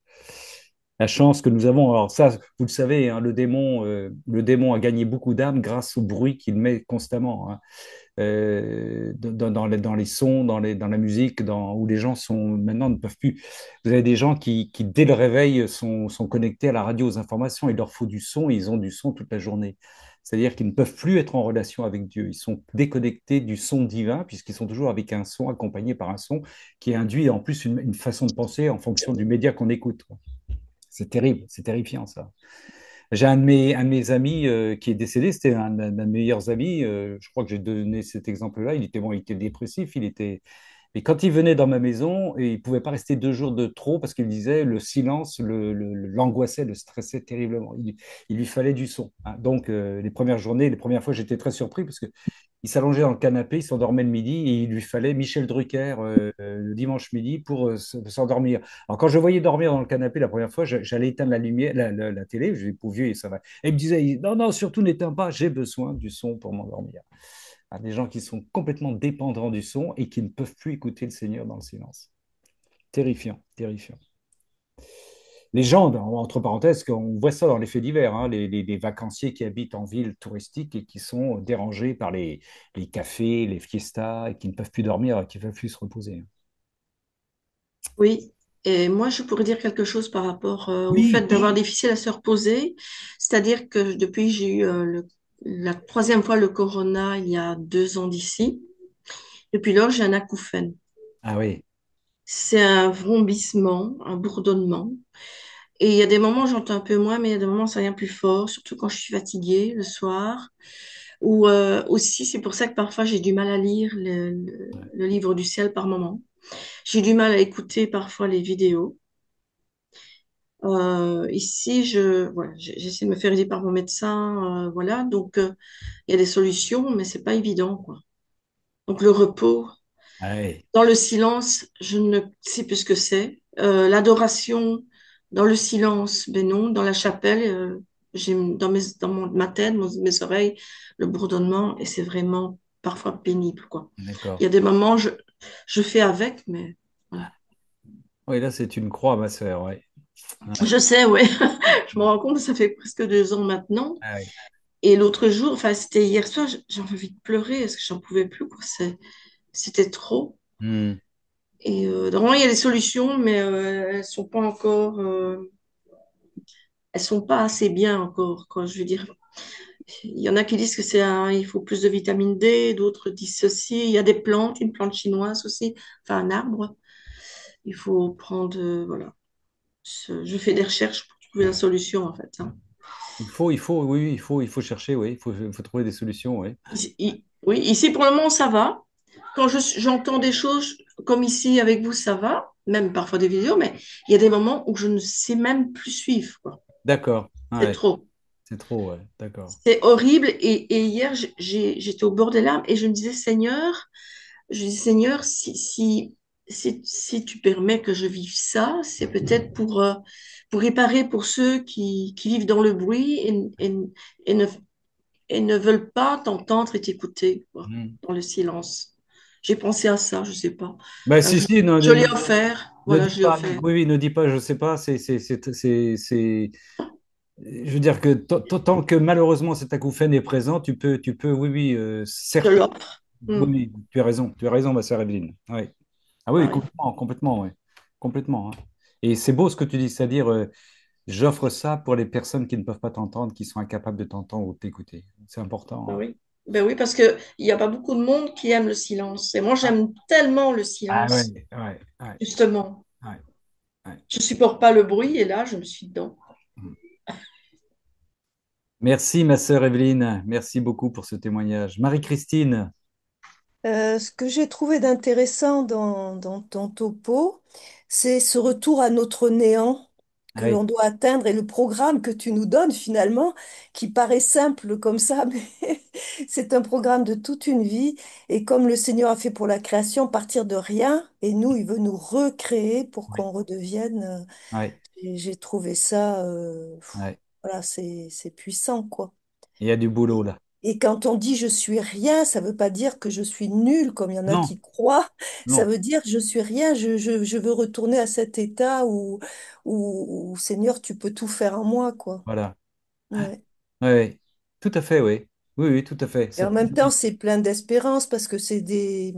La chance que nous avons, alors ça, vous le savez, hein, le démon a gagné beaucoup d'âmes grâce au bruit qu'il met constamment, hein, dans les sons, dans la musique, où les gens maintenant ne peuvent plus. Vous avez des gens qui dès le réveil, sont connectés à la radio, aux informations. Il leur faut du son, et ils ont du son toute la journée. C'est-à-dire qu'ils ne peuvent plus être en relation avec Dieu. Ils sont déconnectés du son divin, puisqu'ils sont toujours avec un son, accompagné par un son qui induit en plus une façon de penser en fonction du média qu'on écoute, quoi. C'est terrible, c'est terrifiant ça. J'ai un de mes amis qui est décédé, c'était un de mes meilleurs amis. Je crois que j'ai donné cet exemple-là. Il était bon, il était dépressif, il était. Et quand il venait dans ma maison, et il pouvait pas rester 2 jours de trop parce qu'il disait le silence l'angoissait, le stressait terriblement. Il lui fallait du son, hein. Donc les premières journées, les premières fois, j'étais très surpris parce que il s'allongeait dans le canapé, il s'endormait le midi et il lui fallait Michel Drucker le dimanche midi pour s'endormir. Alors quand je voyais dormir dans le canapé la première fois, j'allais éteindre la lumière, la télé, je dis pour vieux et ça va. Et il me disait non, non, surtout n'éteins pas, j'ai besoin du son pour m'endormir. Ah, des gens qui sont complètement dépendants du son et qui ne peuvent plus écouter le Seigneur dans le silence. Terrifiant, terrifiant. Les gens, entre parenthèses, on voit ça dans les faits divers, hein, les vacanciers qui habitent en ville touristique et qui sont dérangés par les cafés, les fiestas, et qui ne peuvent plus dormir, qui ne peuvent plus se reposer. Oui, et moi je pourrais dire quelque chose par rapport au fait Oui, d'avoir difficile à se reposer. C'est-à-dire que depuis j'ai eu la troisième fois le corona il y a 2 ans d'ici, depuis lors j'ai un acouphène. ah oui, C'est un vrombissement, un bourdonnement. Et il y a des moments où j'entends un peu moins, mais il y a des moments où ça vient plus fort, surtout quand je suis fatiguée le soir. Ou aussi, c'est pour ça que parfois j'ai du mal à lire ouais. le livre du ciel par moment. J'ai du mal à écouter parfois les vidéos. Ici, voilà, j'essaie de me faire aider par mon médecin, voilà. Donc, il y a des solutions, mais c'est pas évident, quoi. Donc, le repos, Ah oui. dans le silence, je ne sais plus ce que c'est. L'adoration, dans le silence, ben non. Dans la chapelle, j'ai ma tête, mes oreilles, le bourdonnement, et c'est vraiment parfois pénible, quoi. Il D'accord. y a des moments, je fais avec, mais voilà. Oui, là, c'est une croix, ma sœur, ouais. Ouais. Je sais, ouais. Je me rends compte, ça fait presque 2 ans maintenant. Ah oui. Et l'autre jour, enfin, c'était hier soir, j'avais envie de pleurer parce que j'en pouvais plus, quoi. C'était trop. Hmm. Et normalement, il y a des solutions, mais elles sont pas assez bien encore, quoi. Je veux dire, il y en a qui disent que il faut plus de vitamine D, d'autres disent ceci. Il y a des plantes, une plante chinoise aussi, enfin un arbre. Il faut prendre, voilà. Je fais des recherches pour trouver la solution, en fait, hein. Oui, oui, il faut chercher, oui, il faut trouver des solutions, oui. Oui, ici pour le moment ça va. Quand j'entends des choses comme ici avec vous, ça va, même parfois des vidéos, mais il y a des moments où je ne sais même plus suivre, quoi. D'accord. C'est Ouais, trop. c'est trop, ouais, d'accord. C'est horrible. Et hier, j'étais au bord des larmes et je me disais, Seigneur, Seigneur, si tu permets que je vive ça, c'est peut-être pour réparer pour ceux qui vivent dans le bruit et ne, et ne veulent pas t'entendre et t'écouter, quoi, Hmm. dans le silence. J'ai pensé à ça, je sais pas. Bah, Un si, jour, si, je l'ai offert, ne voilà, dis je l'ai pas, offert. oui, oui, ne dis pas, je sais pas, je veux dire que tant que malheureusement cet acouphène est présent, oui, oui, Je certes, l'offre. oui, Hmm, oui, tu as raison, ma sœur Evelyne. Ouais. Ah oui, ouais. complètement, complètement, ouais. Complètement, hein. Et c'est beau ce que tu dis, c'est-à-dire, j'offre ça pour les personnes qui ne peuvent pas t'entendre, qui sont incapables de t'entendre ou de t'écouter. C'est important, Ben hein. oui. Ben oui, parce que il n'y a pas beaucoup de monde qui aime le silence. Et moi, Ah, j'aime tellement le ah ouais, silence, ouais, ouais, justement. ouais, ouais. Je supporte pas le bruit et là, je me suis dedans. Merci, ma sœur Evelyne. Merci beaucoup pour ce témoignage. Marie-Christine. Ce que j'ai trouvé d'intéressant dans ton topo, c'est ce retour à notre néant. que Oui, l'on doit atteindre et le programme que tu nous donnes finalement, qui paraît simple comme ça, mais c'est un programme de toute une vie. Et comme le Seigneur a fait pour la création, partir de rien, et nous, il veut nous recréer pour oui, qu'on redevienne. oui, Et j'ai trouvé ça, oui. voilà, c'est puissant, quoi. Il y a du boulot là. Et quand on dit je suis rien, ça veut pas dire que je suis nul, comme il y en a Non, qui croient. Ça non, veut dire je suis rien, je veux retourner à cet état où, Seigneur, tu peux tout faire en moi, quoi. voilà. Ouais. Oui, oui. Tout à fait, oui. Oui, oui, tout à fait. Et en même temps, c'est plein d'espérance parce que c'est des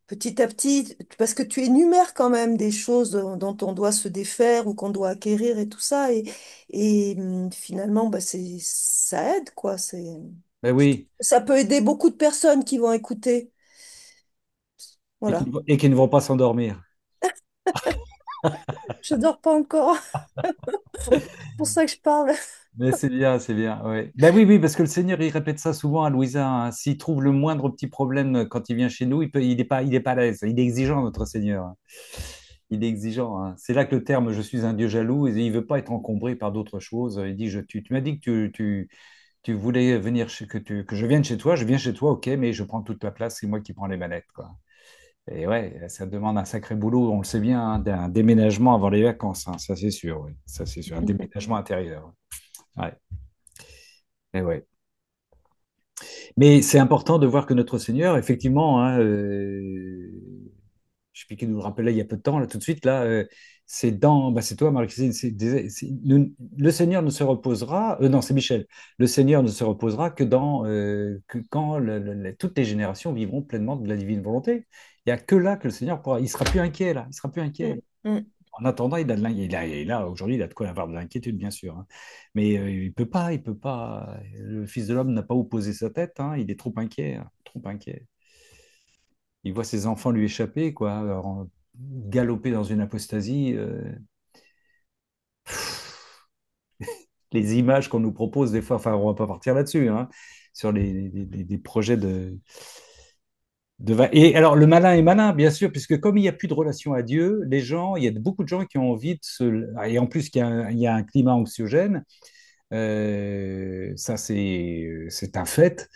petit à petit, parce que tu énumères quand même des choses dont on doit se défaire ou qu'on doit acquérir et tout ça. Et finalement, bah, ça aide, quoi. Ben Je trouve oui, que ça peut aider beaucoup de personnes qui vont écouter. Voilà. et qui ne vont pas s'endormir. Je dors pas encore. C'est pour ça que je parle. Mais c'est bien, ouais. Ben oui, oui, parce que le Seigneur, il répète ça souvent à Louisa, hein. S'il trouve le moindre petit problème quand il vient chez nous, il est pas à l'aise. Il est exigeant, notre Seigneur, hein. Il est exigeant, hein. C'est là que le terme «je suis un Dieu jaloux», il veut pas être encombré par d'autres choses. Il dit, tu m'as dit que tu voulais venir que je vienne chez toi, je viens chez toi, ok, mais je prends toute la place, c'est moi qui prends les manettes, quoi. Et ouais, ça demande un sacré boulot, on le sait bien, hein, d'un déménagement avant les vacances, hein, ça c'est sûr, oui. Ça c'est sûr, un déménagement intérieur. Ouais. Et ouais. Mais c'est important de voir que notre Seigneur, effectivement, hein, je sais plus qui nous le rappelait il y a peu de temps, là, tout de suite, là, c'est toi, Marie-Christine, le Seigneur ne se reposera, non, c'est Michel, le Seigneur ne se reposera que quand toutes les générations vivront pleinement de la divine volonté. Il n'y a que là que le Seigneur pourra, il sera plus inquiet, là, il sera plus Mm, inquiet. mm, En attendant, aujourd'hui, il a de quoi avoir de l'inquiétude, bien sûr, hein. Mais il peut pas. Le Fils de l'homme n'a pas opposé sa tête, hein. Il est trop inquiet, hein, trop inquiet. Il voit ses enfants lui échapper, quoi, galoper dans une apostasie. Les images qu'on nous propose des fois, enfin, on va pas partir là-dessus, hein, sur les projets Et alors, le malin est malin, bien sûr, puisque comme il n'y a plus de relation à Dieu, il y a beaucoup de gens qui ont envie de se. Et en plus, il y a un climat anxiogène. Ça, c'est un fait.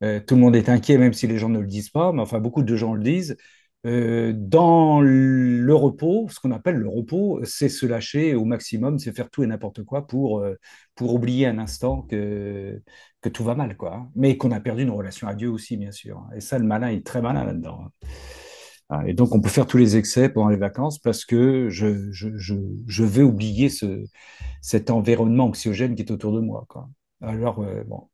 Tout le monde est inquiet, même si les gens ne le disent pas, mais enfin, beaucoup de gens le disent. Dans le repos, ce qu'on appelle le repos, c'est se lâcher au maximum, c'est faire tout et n'importe quoi pour oublier un instant que tout va mal, quoi, hein. Mais qu'on a perdu une relation à Dieu aussi, bien sûr, hein. Et ça, le malin est très malin là-dedans, hein. Et donc, on peut faire tous les excès pendant les vacances parce que je vais oublier cet environnement anxiogène qui est autour de moi, quoi. Alors, bon,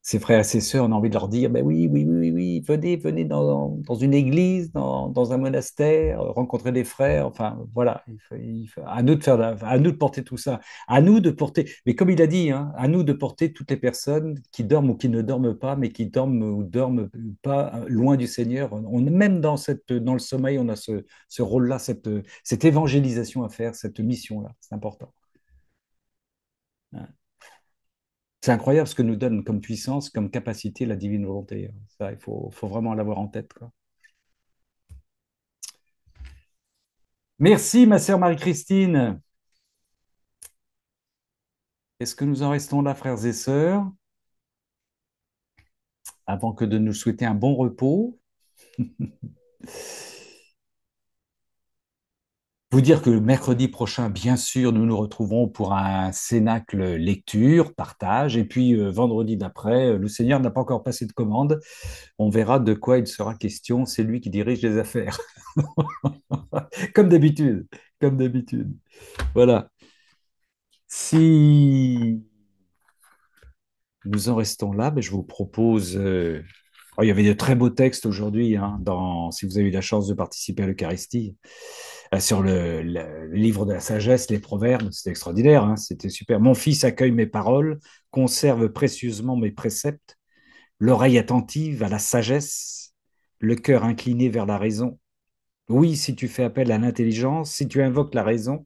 ses frères et ses sœurs, on a envie de leur dire, ben oui, oui, oui, oui, oui, venez dans une église, dans un monastère, rencontrer des frères, enfin, voilà, à nous de à nous de porter tout ça, à nous de porter, mais comme il a dit, hein, à nous de porter toutes les personnes qui dorment ou qui ne dorment pas, mais qui dorment ou dorment pas loin du Seigneur. Même dans le sommeil, on a ce rôle-là, cette évangélisation à faire, cette mission-là, c'est important. C'est incroyable ce que nous donne comme puissance, comme capacité la divine volonté. Ça, faut vraiment l'avoir en tête, quoi. Merci, ma sœur Marie-Christine. Est-ce que nous en restons là, frères et sœurs, avant que de nous souhaiter un bon repos? Vous dire que mercredi prochain, bien sûr, nous nous retrouverons pour un cénacle lecture, partage, et puis vendredi d'après, le Seigneur n'a pas encore passé de commande. On verra de quoi il sera question. C'est lui qui dirige les affaires. Comme d'habitude, comme d'habitude. Voilà. Si nous en restons là, ben, je vous propose. Il y avait de très beaux textes aujourd'hui, hein, si vous avez eu la chance de participer à l'Eucharistie, sur le livre de la sagesse, les proverbes, c'était extraordinaire, hein, c'était super. Mon fils accueille mes paroles, conserve précieusement mes préceptes, l'oreille attentive à la sagesse, le cœur incliné vers la raison. Oui, si tu fais appel à l'intelligence, si tu invoques la raison,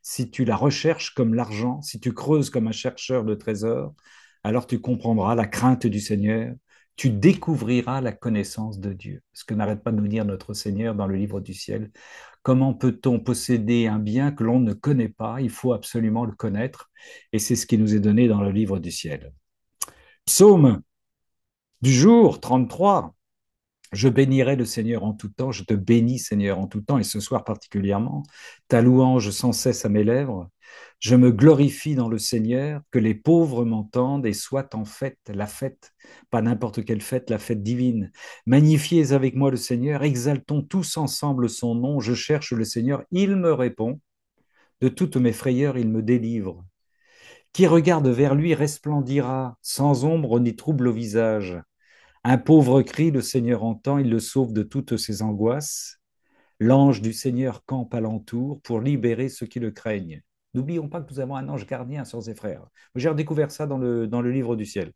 si tu la recherches comme l'argent, si tu creuses comme un chercheur de trésors, alors tu comprendras la crainte du Seigneur, tu découvriras la connaissance de Dieu. Ce que n'arrête pas de nous dire notre Seigneur dans le livre du ciel. Comment peut-on posséder un bien que l'on ne connaît pas? Il faut absolument le connaître. Et c'est ce qui nous est donné dans le livre du ciel. Psaume du jour 33. Je bénirai le Seigneur en tout temps, je te bénis Seigneur en tout temps, et ce soir particulièrement, ta louange sans cesse à mes lèvres. Je me glorifie dans le Seigneur, que les pauvres m'entendent et soient en fête, la fête, pas n'importe quelle fête, la fête divine. Magnifiez avec moi le Seigneur, exaltons tous ensemble son nom, je cherche le Seigneur, il me répond, de toutes mes frayeurs il me délivre. Qui regarde vers lui resplendira, sans ombre ni trouble au visage. Un pauvre cri, le Seigneur entend, il le sauve de toutes ses angoisses. L'ange du Seigneur campe alentour pour libérer ceux qui le craignent. N'oublions pas que nous avons un ange gardien sur ses frères. J'ai redécouvert ça dans le livre du ciel.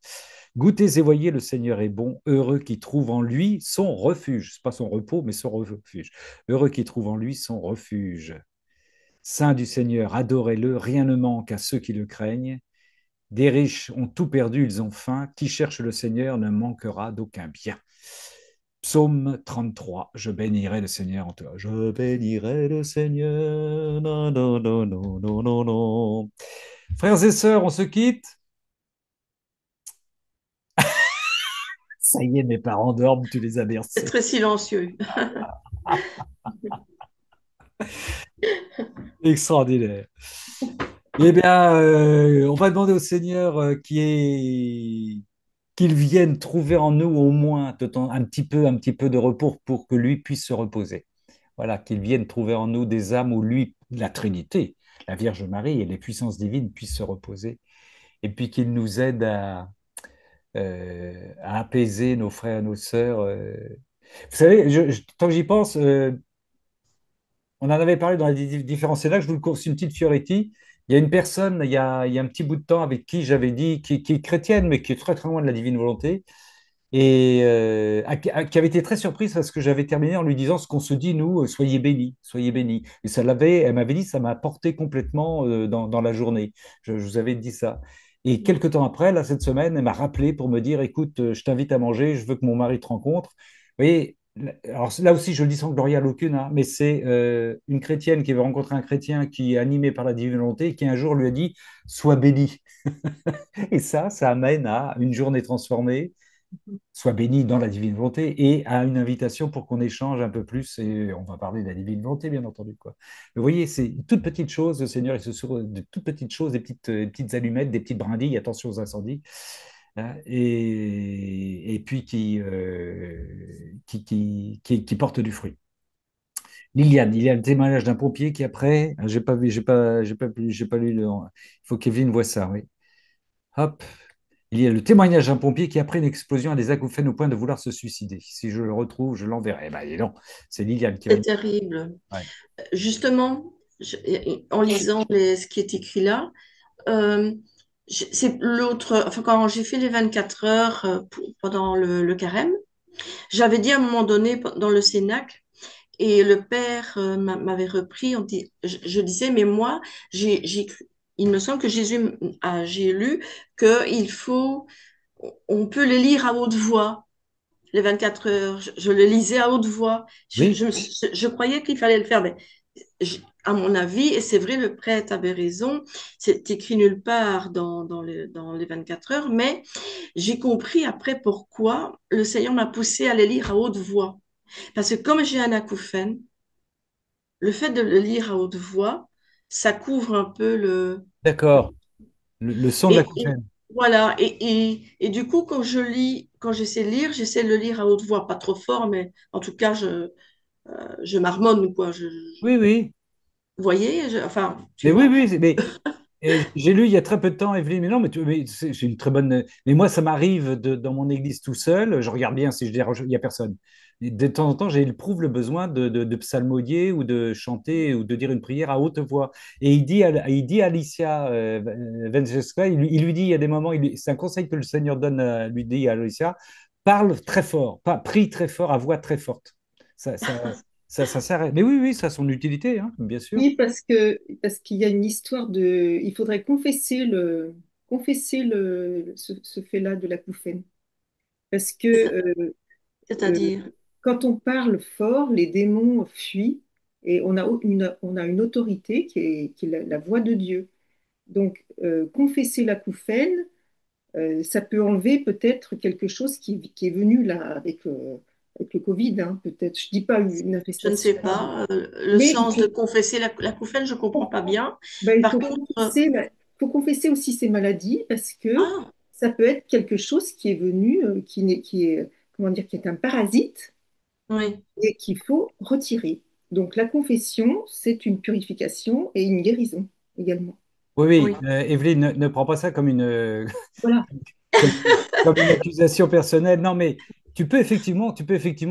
Goûtez et voyez, le Seigneur est bon, heureux qui trouve en lui son refuge. Ce n'est pas son repos, mais son refuge. Heureux qui trouve en lui son refuge. Saint du Seigneur, adorez-le, rien ne manque à ceux qui le craignent. Des riches ont tout perdu, ils ont faim. Qui cherche le Seigneur ne manquera d'aucun bien. Psaume 33. Je bénirai le Seigneur en toi. Je bénirai le Seigneur. Non, non, non, non, non, non, non. Frères et sœurs, on se quitte. Ça y est, mes parents dorment, tu les as C'est bercés. très silencieux. Extraordinaire. Eh bien, on va demander au Seigneur qu'il vienne trouver en nous au moins un petit peu de repos pour que lui puisse se reposer. Voilà, qu'il vienne trouver en nous des âmes où lui, la Trinité, la Vierge Marie et les puissances divines puissent se reposer. Et puis qu'il nous aide à apaiser nos frères et nos sœurs. Vous savez, tant que j'y pense, on en avait parlé dans les différents cénacles, je vous le confie, une petite fioretti. Il y a une personne, il y a un petit bout de temps, avec qui j'avais dit, qui est chrétienne, mais qui est très très loin de la divine volonté, et qui avait été très surprise parce que j'avais terminé en lui disant ce qu'on se dit, nous, soyez bénis, soyez bénis. Et elle m'avait dit, ça m'a porté complètement dans la journée. Je vous avais dit ça. Et quelques temps après, là, cette semaine, elle m'a rappelé pour me dire, écoute, je t'invite à manger, je veux que mon mari te rencontre. Vous voyez, alors là aussi, je le dis sans gloire aucune, hein, mais c'est une chrétienne qui veut rencontrer un chrétien qui est animé par la divine volonté et qui un jour lui a dit, sois béni. Et ça amène à une journée transformée, soit béni dans la divine volonté, et à une invitation pour qu'on échange un peu plus, et on va parler de la divine volonté, bien entendu, quoi. Mais vous voyez, c'est une toute petite chose, le Seigneur, il se souvient de toutes petites choses, des petites allumettes, des petites brindilles, attention aux incendies, hein, et puis qui porte du fruit. Liliane, il y a le témoignage d'un pompier qui après, j'ai pas vu, j'ai pas lu il faut qu'Evelyne voit ça, oui. Hop, il y a le témoignage d'un pompier qui, après une explosion, a des acouphènes au point de vouloir se suicider. Si je le retrouve, je l'enverrai. Eh ben, dis donc, c'est Liliane qui va C'est me... terrible. Ouais. Justement, en lisant ce qui est écrit là, euh, c'est l'autre, enfin, quand j'ai fait les 24 heures pendant le carême, j'avais dit à un moment donné dans le Cénacle, et le père m'avait repris, je disais, mais moi, il me semble que j'ai lu qu'il faut, on peut les lire à haute voix, les 24 heures. Je le lisais à haute voix. Oui, Je croyais qu'il fallait le faire, mais à mon avis, et c'est vrai, le prêtre avait raison, c'est écrit nulle part dans les 24 heures, mais j'ai compris après pourquoi le Seigneur m'a poussé à les lire à haute voix. Parce que comme j'ai un acouphène, le fait de le lire à haute voix, ça couvre un peu le... d'accord. Le son de la Et l'acouphène. voilà, et du coup, quand je lis, quand j'essaie de le lire à haute voix, pas trop fort, mais en tout cas, je marmonne, quoi. Oui, oui. Vous voyez, enfin, tu Mais oui, vois. oui, mais j'ai lu il y a très peu de temps, Evelyne, mais non, mais c'est une très bonne. Mais moi, ça m'arrive dans mon église tout seul. Je regarde bien si je dérange, il n'y a personne. Et de temps en temps, j'éprouve le besoin de psalmodier ou de chanter ou de dire une prière à haute voix. Et il dit à Alicia Vencesca, il lui dit, il y a des moments, c'est un conseil que le Seigneur donne, lui dit à Alicia, parle très fort, prie très fort, à voix très forte. Ça sert. Mais oui, oui, ça a son utilité, hein, bien sûr. Oui, parce qu'il y a une histoire de. Il faudrait confesser ce fait-là de l'acouphène. Parce que C'est-à-dire, quand on parle fort, les démons fuient. Et on a une autorité qui est la voix de Dieu. Donc, confesser l'acouphène, ça peut enlever peut-être quelque chose qui est venu là avec le Covid, hein, peut-être. Je dis pas une Je ne sais infestation, pas. Le mais sens de confesser l'acouphène, je ne comprends pas bien. ben, Par contre, il faut confesser aussi ces maladies parce que ah, ça peut être quelque chose qui est venu, qui est, comment dire, qui est un parasite oui. et qu'il faut retirer. Donc la confession, c'est une purification et une guérison également. Oui, Oui. oui, Evelyne, ne prends pas ça comme Voilà. comme, comme une accusation personnelle. Non, mais tu peux effectivement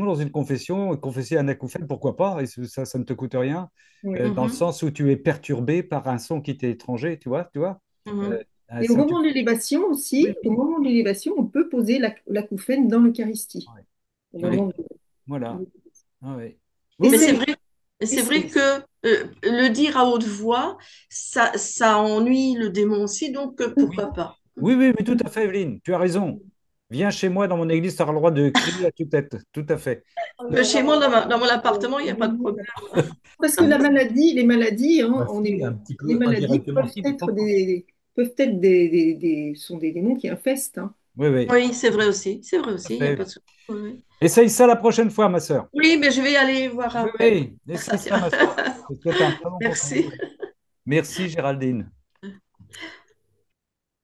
dans une confession, confesser un acouphène, pourquoi pas, et ça ne te coûte rien, Oui. dans le Mhm, sens où tu es perturbé par un son qui t'est étranger, tu vois. Euh, mhm. Et au ça, tu... moment de l'élévation aussi, Oui, au moment de l'élévation, on peut poser l'acouphène dans l'Eucharistie. oui, Au oui, moment voilà. Ah, oui. Oui, Et Mais oui, et c'est vrai que le dire à haute voix, ça ennuie le démon aussi, donc oui, pourquoi pas? oui, oui, mais tout à fait, Evelyne, tu as raison. Viens chez moi dans mon église, tu auras le droit de crier à tue-tête, tout à fait. Chez moi, dans mon appartement, il n'y a pas de problème. parce que les maladies, hein, Bah, si, un petit les peu, maladies indirectement, si, pourquoi pas. peuvent être sont des démons qui infestent, hein. Oui, oui, Oui, c'est vrai tout à aussi, il n'y a pas fait. de souci. Oui, oui. Essaye ça la prochaine fois, ma sœur. Oui, mais je vais y aller voir Oui, après. oui, Ça, essaye tiens. ça, ma soeur. Je te souhaite un très bon Merci. conseil. Merci, Géraldine.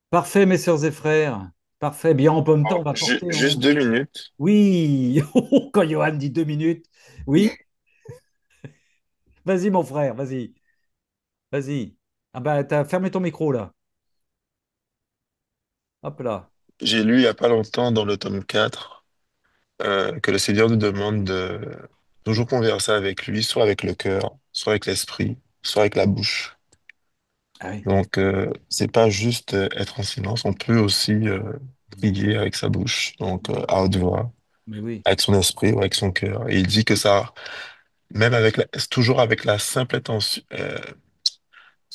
Parfait, mes sœurs et frères. Parfait. Bien, en même temps, on va porter. Juste 2 minutes. Oui, quand Johan dit 2 minutes. Oui, vas-y, mon frère, vas-y. Vas-y. Ah bah, t'as fermé ton micro, là. Hop là. J'ai lu il n'y a pas longtemps dans le tome 4 que le Seigneur nous demande de toujours converser avec lui, soit avec le cœur, soit avec l'esprit, soit avec la bouche. Ah oui, Donc, c'est pas juste être en silence, on peut aussi prier avec sa bouche, donc à haute voix, mais oui, avec son esprit ou avec son cœur. Et il dit que ça, même toujours avec la simple intention,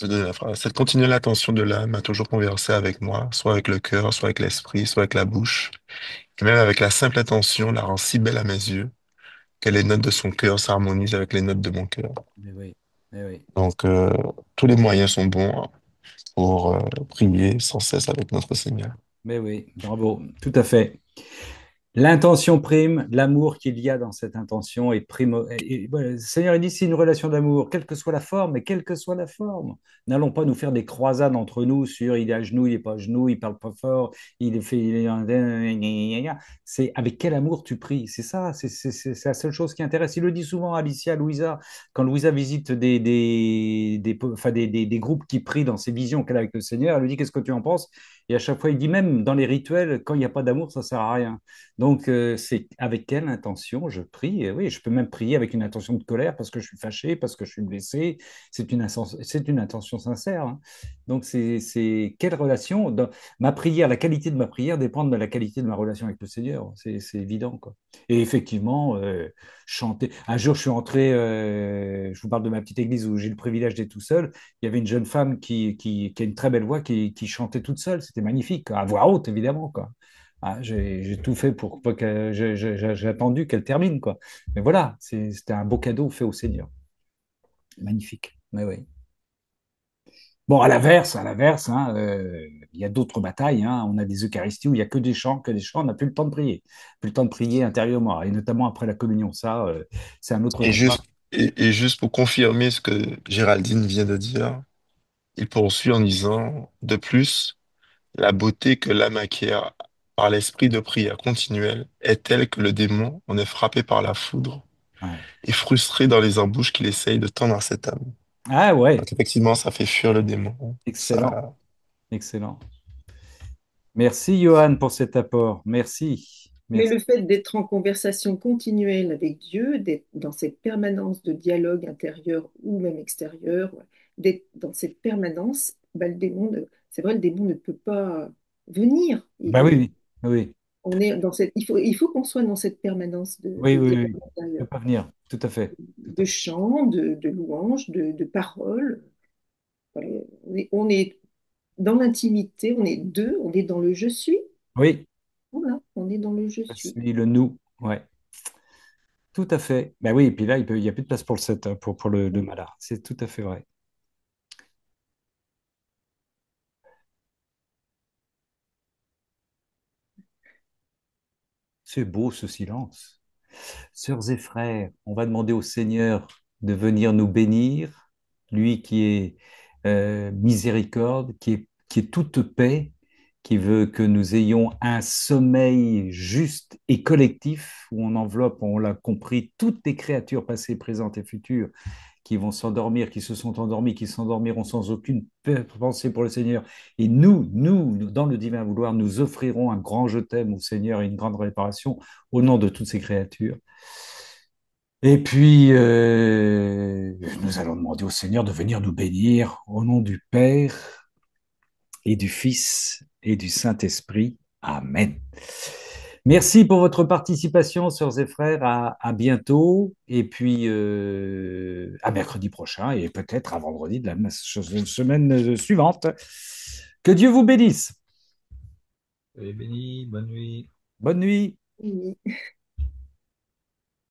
je donne la phrase, cette continuelle attention de l'âme a toujours conversé avec moi, soit avec le cœur, soit avec l'esprit, soit avec la bouche. Et même avec la simple intention, la rend si belle à mes yeux que les notes de son cœur s'harmonisent avec les notes de mon cœur. mais oui, mais oui, Donc, tous les moyens sont bons pour prier sans cesse avec notre Seigneur. mais oui. Bravo. Tout à fait. L'intention prime, l'amour qu'il y a dans cette intention est primo. Voilà, le Seigneur il dit c'est une relation d'amour, quelle que soit la forme, et quelle que soit la forme. N'allons pas nous faire des croisades entre nous sur il est à genoux, il n'est pas à genoux, il parle pas fort, il est fait. C'est avec quel amour tu pries. C'est ça, c'est la seule chose qui intéresse. Il le dit souvent à Alicia, Louisa, quand Louisa visite enfin, des groupes qui prient dans ses visions qu'elle a avec le Seigneur, elle lui dit qu'est-ce que tu en penses? Et à chaque fois, il dit même dans les rituels, quand il n'y a pas d'amour, ça sert à rien. Donc, c'est avec quelle intention je prie? Oui, je peux même prier avec une intention de colère parce que je suis fâché, parce que je suis blessé. C'est une intention sincère, hein. Donc, c'est quelle relation? Ma prière, la qualité de ma prière dépend de la qualité de ma relation avec le Seigneur. C'est évident, quoi. Et effectivement, chanter. Un jour, je suis entré, je vous parle de ma petite église où j'ai le privilège d'être tout seul. Il y avait une jeune femme qui a une très belle voix qui chantait toute seule. C'était magnifique, quoi. À voix haute, évidemment, quoi. Ah, j'ai tout fait pour pas que j'ai attendu qu'elle termine, quoi. Mais voilà, c'était un beau cadeau fait au Seigneur. Magnifique. Mais oui. Bon, à l'inverse, hein, il y a d'autres batailles, hein. On a des Eucharisties où il y a que des chants. On n'a plus le temps de prier, plus le temps de prier intérieurement, et notamment après la communion. Ça, c'est un autre Et débat. juste, et juste pour confirmer ce que Géraldine vient de dire, il poursuit en disant, de plus, la beauté que l'âme acquiert par l'esprit de prière continuelle est telle que le démon en est frappé par la foudre Ouais. et frustré dans les embûches qu'il essaye de tendre à cette âme. Ah ouais, Donc effectivement, ça fait fuir le démon. excellent, Ça... excellent. Merci, Johan, pour cet apport. Merci, Mais merci. le fait d'être en conversation continuelle avec Dieu, d'être dans cette permanence de dialogue intérieur ou même extérieur, d'être dans cette permanence, bah, c'est vrai, le démon ne peut pas venir. Bah oui, oui, oui, On est dans il faut qu'on soit dans cette permanence oui, de oui, dialogue oui. Je intérieur, peux pas venir. Tout à fait, tout à de fait. chant, de louange, de paroles. Voilà, on est dans l'intimité, on est deux, on est dans le je suis. Oui, Voilà, on est dans le je je suis. suis le nous. Ouais. Tout à fait. Ben oui, et puis là, il y a plus de place pour le 7, hein, pour le malin. C'est tout à fait vrai. C'est beau ce silence. Sœurs et frères, on va demander au Seigneur de venir nous bénir, lui qui est miséricorde, qui est toute paix, qui veut que nous ayons un sommeil juste et collectif, où on enveloppe, on l'a compris, toutes les créatures passées, présentes et futures qui vont s'endormir, qui se sont endormis, qui s'endormiront sans aucune pensée pour le Seigneur. Et nous, dans le divin vouloir, nous offrirons un grand je t'aime au Seigneur et une grande réparation au nom de toutes ces créatures. Et puis, nous allons demander au Seigneur de venir nous bénir au nom du Père et du Fils et du Saint-Esprit. Amen. Merci pour votre participation, sœurs et frères. À bientôt. Et puis, à mercredi prochain et peut-être à vendredi de la semaine suivante. Que Dieu vous bénisse. Soyez bénis, bonne nuit. Bonne nuit. Oui.